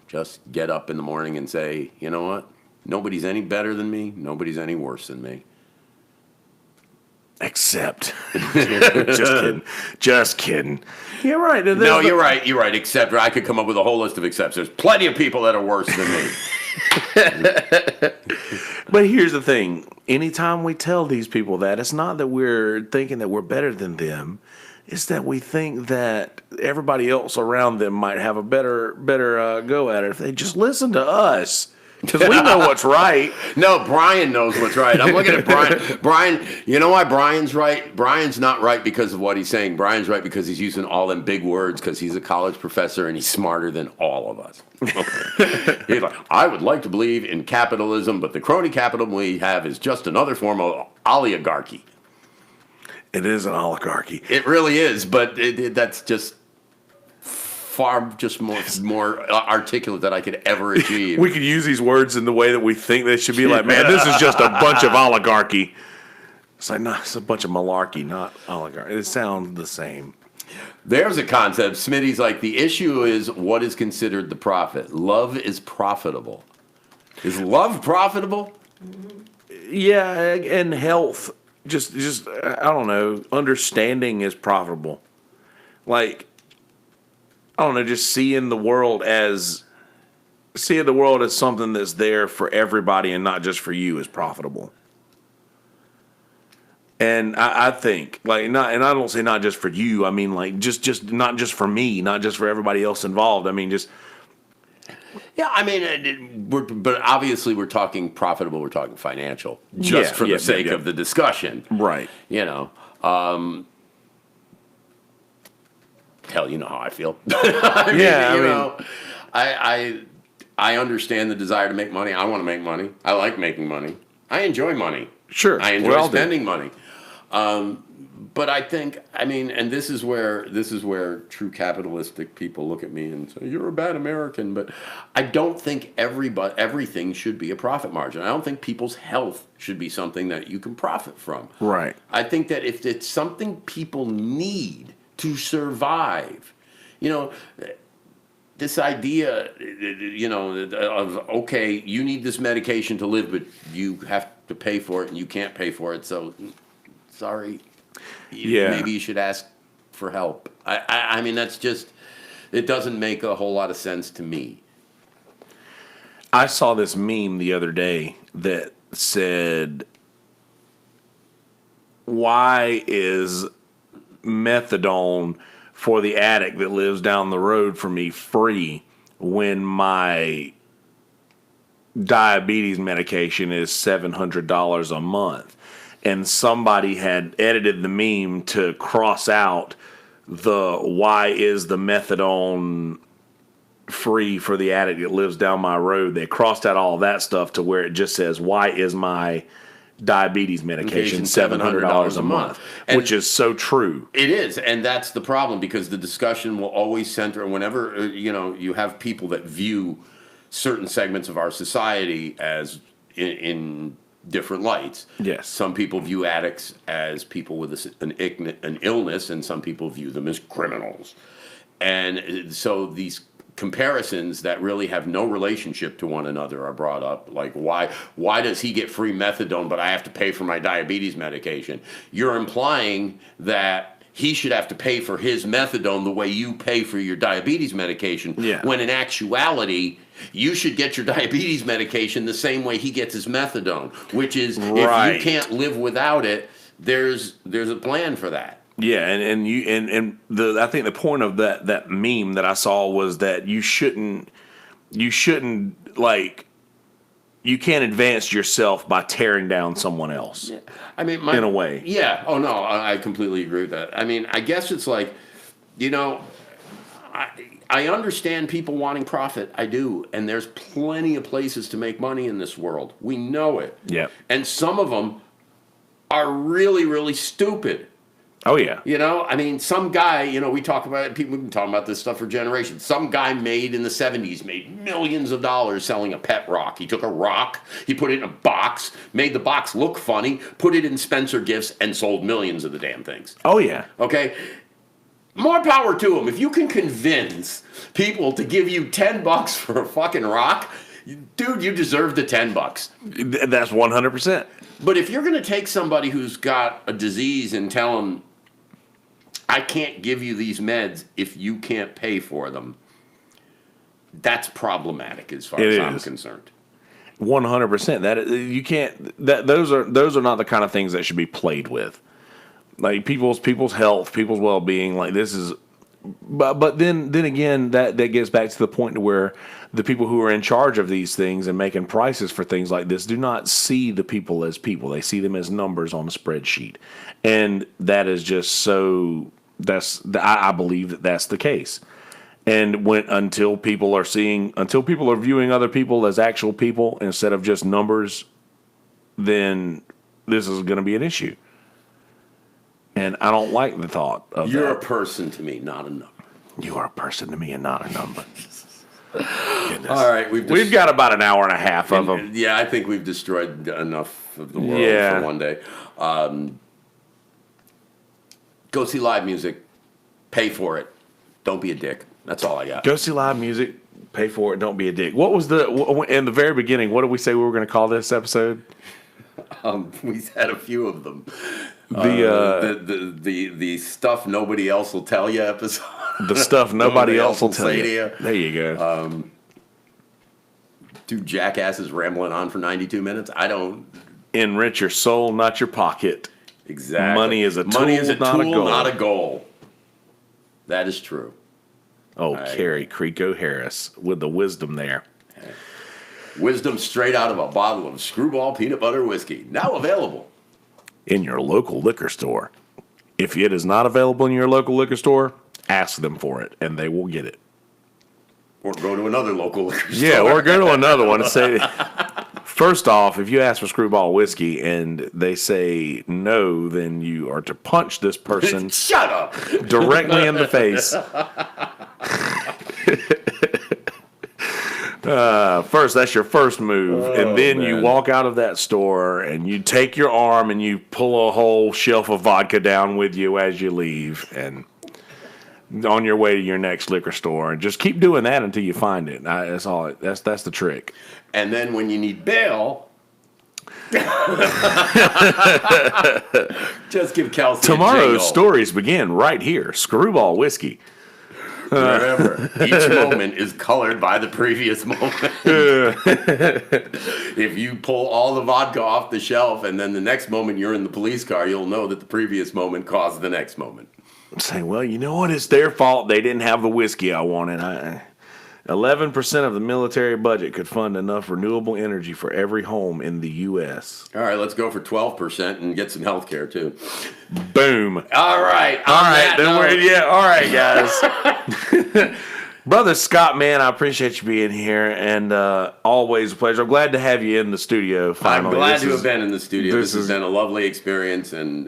just get up in the morning and say, you know what, nobody's any better than me, nobody's any worse than me. Except, just kidding. You're right. No, you're right. Except I could come up with a whole list of excepts. There's plenty of people that are worse than me. But here's the thing. Anytime we tell these people that, it's not that we're thinking that we're better than them. It's that we think that everybody else around them might have a better go at it if they just listen to us. Because we know what's right. No, Brian knows what's right. I'm looking at Brian. Brian, you know why Brian's right? Brian's not right because of what he's saying. Brian's right because he's using all them big words because he's a college professor and he's smarter than all of us. He's like, I would like to believe in capitalism, but the crony capitalism we have is just another form of oligarchy. It is an oligarchy. It really is, but that's just far just more articulate than I could ever achieve. We could use these words in the way that we think they should be. Like, man, this is just a bunch of oligarchy. It's like, no, it's a bunch of malarkey, not oligarchy. It sounds the same. There's a concept. Smitty's like, the issue is what is considered the profit. Love is profitable. Is love profitable? Yeah, and health. Just I don't know. Understanding is profitable. Like, I don't know, just seeing the world as something that's there for everybody and not just for you is profitable. And I think, like, and I don't say not just for you. I mean, like, just not just for me, not just for everybody else involved. I mean, just. Yeah, I mean, but obviously we're talking profitable. We're talking financial, just for the sake of the discussion, right? Hell, you know how I feel. I understand the desire to make money. I want to make money. I like making money. I enjoy money. Sure, I enjoy spending money. But I think, I mean, and this is where true capitalistic people look at me and say, you're a bad American. But I don't think everything should be a profit margin. I don't think people's health should be something that you can profit from. Right. I think that if it's something people need to survive, this idea, of, okay, you need this medication to live, but you have to pay for it and you can't pay for it. So, sorry. Maybe you should ask for help. I mean, that's just, it doesn't make a whole lot of sense to me. I saw this meme the other day that said, why is methadone for the addict that lives down the road from me free when my diabetes medication is $700 a month? And somebody had edited the meme to cross out the why is the methadone free for the addict that lives down my road. They crossed out all that stuff to where it just says why is my diabetes medication $700 a month, which is so true. It is, and that's the problem, because the discussion will always center whenever you have people that view certain segments of our society as in different lights. Yes, some people view addicts as people with an illness, and some people view them as criminals, and so these comparisons that really have no relationship to one another are brought up. Like, why does he get free methadone but I have to pay for my diabetes medication? You're implying that he should have to pay for his methadone the way you pay for your diabetes medication, when in actuality you should get your diabetes medication the same way he gets his methadone, which is if you can't live without it, there's a plan for that. Yeah, I think the point of that meme that I saw was that you shouldn't advance yourself by tearing down someone else. Yeah. I mean, in a way. Yeah. Oh no, I completely agree with that. I mean, I guess it's like, I understand people wanting profit. I do. And there's plenty of places to make money in this world. We know it. Yeah. And some of them are really, really stupid. Oh, yeah. I mean, some guy, we talk about it, people have been talking about this stuff for generations. Some guy in the 70s made millions of dollars selling a pet rock. He took a rock, he put it in a box, made the box look funny, put it in Spencer Gifts, and sold millions of the damn things. Oh, yeah. Okay? More power to him. If you can convince people to give you $10 for a fucking rock, dude, you deserve the $10. That's 100%. But if you're going to take somebody who's got a disease and tell them, I can't give you these meds if you can't pay for them, that's problematic as far as I'm concerned. 100%. That you can't. Those are not the kind of things that should be played with. Like people's health, people's well-being. Like this is, but then again, that gets back to the point to where the people who are in charge of these things and making prices for things like this do not see the people as people. They see them as numbers on a spreadsheet, and that is just so. I believe that's the case. And until people are viewing other people as actual people instead of just numbers, then this is going to be an issue. And I don't like the thought of that. You're a person to me, not a number. You are a person to me and not a number. All right, we've got about an hour and a half of them. Yeah, I think we've destroyed enough of the world for one day. Go see live music. Pay for it. Don't be a dick. That's all I got. Go see live music. Pay for it. Don't be a dick. What was in the very beginning? What did we say we were going to call this episode? We had a few of them. The stuff nobody else will tell you episode. The stuff nobody else will tell you. There you go. Two jackasses rambling on for 92 minutes. I don't enrich your soul, not your pocket. Exactly. Money is a tool, not a goal. That is true. Oh, Carrie Creco Harris with the wisdom there. Wisdom straight out of a bottle of Screwball peanut butter whiskey. Now available in your local liquor store. If it is not available in your local liquor store, ask them for it, and they will get it. Or go to another local liquor store. Yeah, or go to another one and say, first off, if you ask for Screwball whiskey and they say no, then you are to punch this person Shut up! directly in the face. First, that's your first move. And then you walk out of that store and you take your arm and you pull a whole shelf of vodka down with you as you leave. And on your way to your next liquor store, and just keep doing that until you find it. That's all. That's the trick. And then when you need bail, just give Kelsey tomorrow's stories begin right here. Screwball whiskey. Remember, each moment is colored by the previous moment. If you pull all the vodka off the shelf and then the next moment you're in the police car, you'll know that the previous moment caused the next moment. Say, well, you know what? It's their fault. They didn't have the whiskey I wanted. 11% of the military budget could fund enough renewable energy for every home in the U.S. All right, let's go for 12% and get some health care, too. Boom. All right. All right, guys. Brother Scott, man, I appreciate you being here, and always a pleasure. I'm glad to have you in the studio, finally. I'm glad to have been in the studio. This has been a lovely experience, and,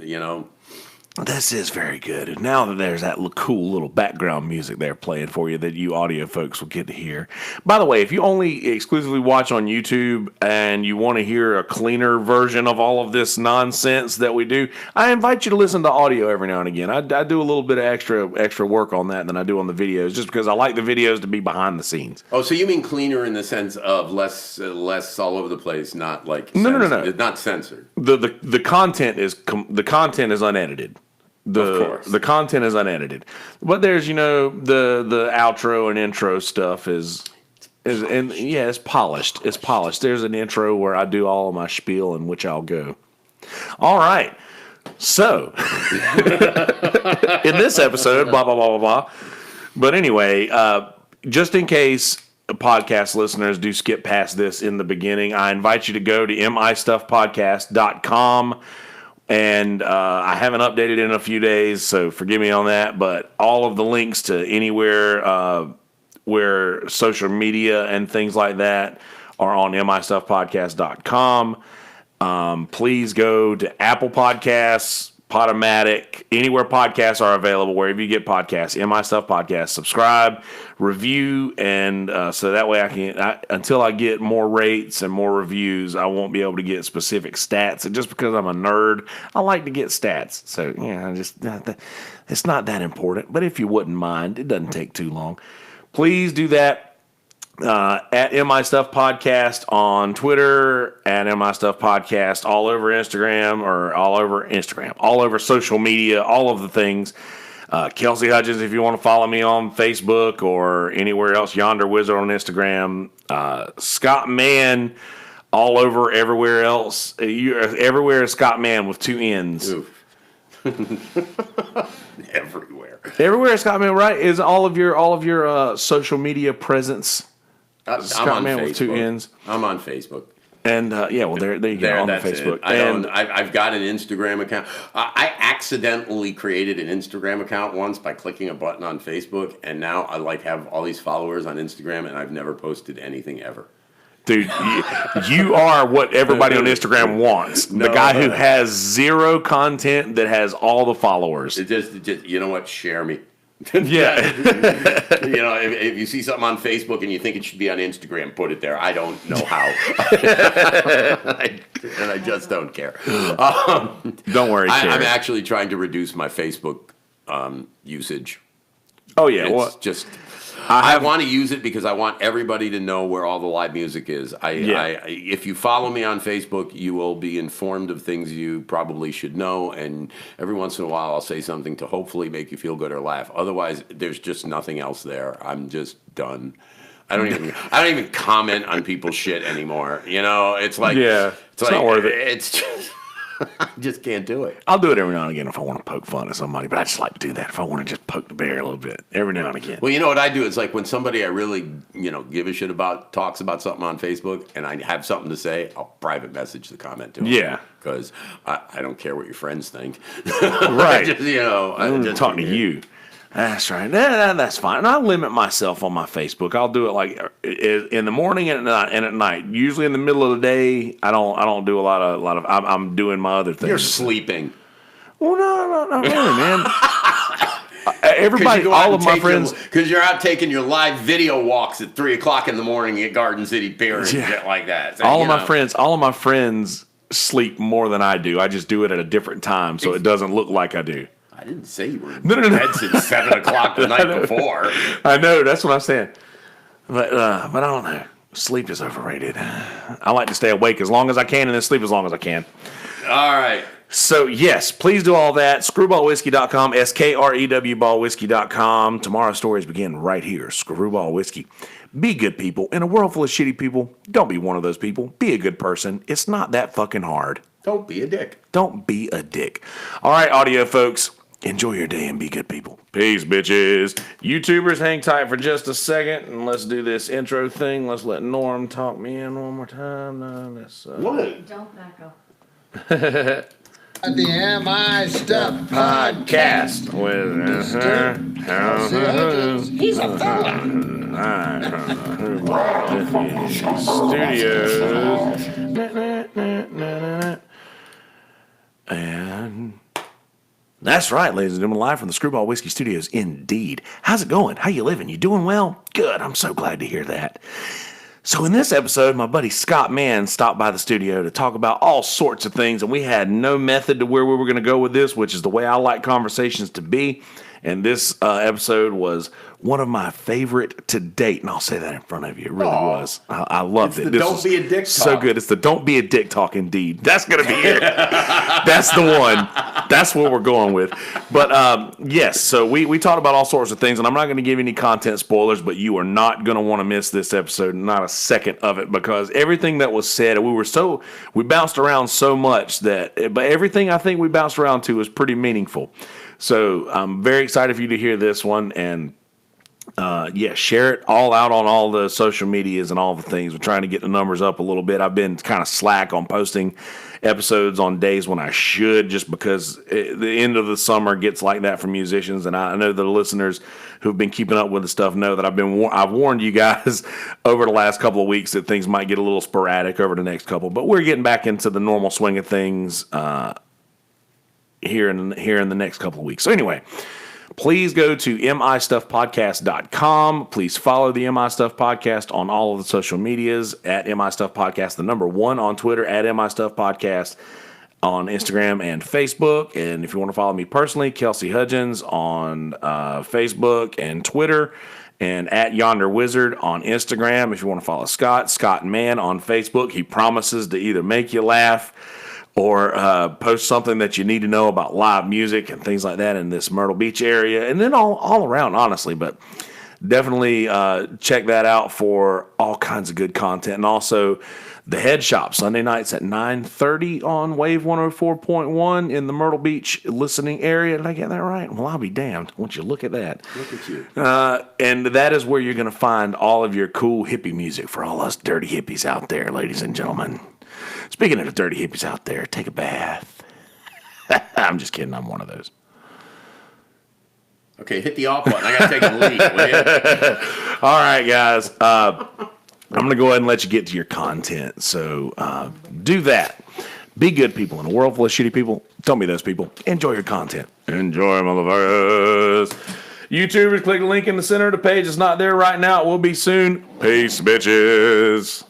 this is very good. And now that there's that cool little background music there playing for you that you audio folks will get to hear. By the way, if you only exclusively watch on YouTube and you want to hear a cleaner version of all of this nonsense that we do, I invite you to listen to audio every now and again. I do a little bit of extra work on that than I do on the videos, just because I like the videos to be behind the scenes. Oh, so you mean cleaner in the sense of less all over the place, not like no. Not censored. The content is unedited. The content is unedited, but there's the outro and intro stuff is it's polished. It's polished. There's an intro where I do all of my spiel in which I'll go. All right, so in this episode, blah blah blah blah blah. But anyway, just in case podcast listeners do skip past this in the beginning, I invite you to go to mistuffpodcast.com. And I haven't updated in a few days, so forgive me on that. But all of the links to anywhere where social media and things like that are on mistuffpodcast.com. Please go to Apple Podcasts, Podomatic, anywhere podcasts are available, wherever you get podcasts, My Stuff Podcast. Subscribe, review, and so that way until I get more rates and more reviews, I won't be able to get specific stats. And just because I'm a nerd, I like to get stats. So, it's not that important. But if you wouldn't mind, it doesn't take too long. Please do that. At My Stuff Podcast on Twitter, at My Stuff Podcast all over Instagram, all over social media, all of the things. Kelsey Hudgins, if you want to follow me on Facebook or anywhere else, Yonder Wizard on Instagram. Scott Mann, all over everywhere else. Everywhere is Scott Mann with 2 N's. Everywhere is Scott Mann, right? Is all of your social media presence. Scott Mann with 2 N's. I'm on Facebook. And there you go, on Facebook. I've got an Instagram account. I accidentally created an Instagram account once by clicking a button on Facebook, and now I have all these followers on Instagram, and I've never posted anything ever. Dude, you are what everybody on Instagram wants. The guy who has zero content that has all the followers. Just you know what? Share me. Yeah. If you see something on Facebook and you think it should be on Instagram, put it there. I don't know how. And I just don't care. Don't worry, I'm actually trying to reduce my Facebook usage. Oh, yeah. It's just... I want to use it because I want everybody to know where all the live music is. If you follow me on Facebook, you will be informed of things you probably should know, and every once in a while I'll say something to hopefully make you feel good or laugh. Otherwise, there's just nothing else there. I'm just done. I don't even comment on people's shit anymore. It's like it's not worth it. It's just I just can't do it. I'll do it every now and again if I want to poke fun at somebody, but I just like to do that if I want to just poke the bear a little bit every now and again. Well, you know what I do? It's like when somebody I really, give a shit about talks about something on Facebook and I have something to say, I'll private message the comment to them. Yeah. Because I don't care what your friends think. Right. I'm just talking to you. That's right. That's fine. And I limit myself on my Facebook. I'll do it like in the morning and at night. Usually in the middle of the day, I don't do a lot of. I'm doing my other things. You're sleeping. Well, no, not really, man. Everybody, all of my friends, because you're out taking your live video walks at 3:00 in the morning at Garden City Pier and shit like that. So, all of my friends sleep more than I do. I just do it at a different time, so it doesn't look like I do. I didn't say you were in bed since 7:00 the night before. I know, that's what I'm saying. But I don't know. Sleep is overrated. I like to stay awake as long as I can and then sleep as long as I can. All right. So, yes, please do all that. Screwballwhiskey.com, SKREW ballwhiskey.com. Tomorrow's stories begin right here. Screwball Whiskey. Be good people. In a world full of shitty people, don't be one of those people. Be a good person. It's not that fucking hard. Don't be a dick. Don't be a dick. All right, audio folks. Enjoy your day and be good people. Peace, bitches. YouTubers, hang tight for just a second, and let's do this intro thing. Let's let Norm talk me in one more time. What? Don't back up. The MI Stuff Podcast with Mr. Kelsey Hudgins. He's a fella. Studios. And that's right, ladies and gentlemen, live from the Screwball Whiskey Studios, indeed. How's it going? How you living? You doing well? Good. I'm so glad to hear that. So in this episode, my buddy Scott Mann stopped by the studio to talk about all sorts of things, and we had no method to where we were going to go with this, which is the way I like conversations to be. And this episode was one of my favorite to date, and I'll say that in front of you. It really was. I loved it. Don't be a dick talk. So good. It's the don't be a dick talk, indeed. That's going to be it. That's the one. That's what we're going with. But yes, so we talked about all sorts of things, and I'm not going to give any content spoilers, but you are not going to want to miss this episode, not a second of it, because everything that was said, we bounced around so much but everything I think we bounced around to was pretty meaningful. So I'm very excited for you to hear this one, and Share it all out on all the social medias and all the things. We're trying to get the numbers up a little bit. I've been kind of slack on posting episodes on days when I should, just because the end of the summer gets like that for musicians. And I know the listeners who've been keeping up with the stuff know that I've warned you guys over the last couple of weeks that things might get a little sporadic over the next couple. But we're getting back into the normal swing of things here in the next couple of weeks. So anyway. Please go to mistuffpodcast.com. Please follow the MI Stuff Podcast on all of the social medias at MI Stuff Podcast, the number 1 on Twitter at MI Stuff Podcast on Instagram and Facebook. And if you want to follow me personally, Kelsey Hudgins on Facebook and Twitter, and at Yonder Wizard on Instagram. If you want to follow Scott Mann on Facebook, he promises to either make you laugh or post something that you need to know about live music and things like that in this Myrtle Beach area, and then all around, honestly. But definitely check that out for all kinds of good content. And also the Head Shop, Sunday nights at 9:30 on Wave 104.1 in the Myrtle Beach listening area. Did I get that right? Well, I'll be damned. Won't you look at that? Look at you. And that is where you're going to find all of your cool hippie music for all us dirty hippies out there, ladies and gentlemen. Speaking of the dirty hippies out there, take a bath. I'm just kidding. I'm one of those. Okay, hit the off button. I got to take a leak, will you? All right, guys. I'm going to go ahead and let you get to your content. So do that. Be good people in a world full of shitty people. Tell me those people. Enjoy your content. Enjoy, motherfuckers. YouTubers, click the link in the center of the page. It's not there right now. It will be soon. Peace, bitches.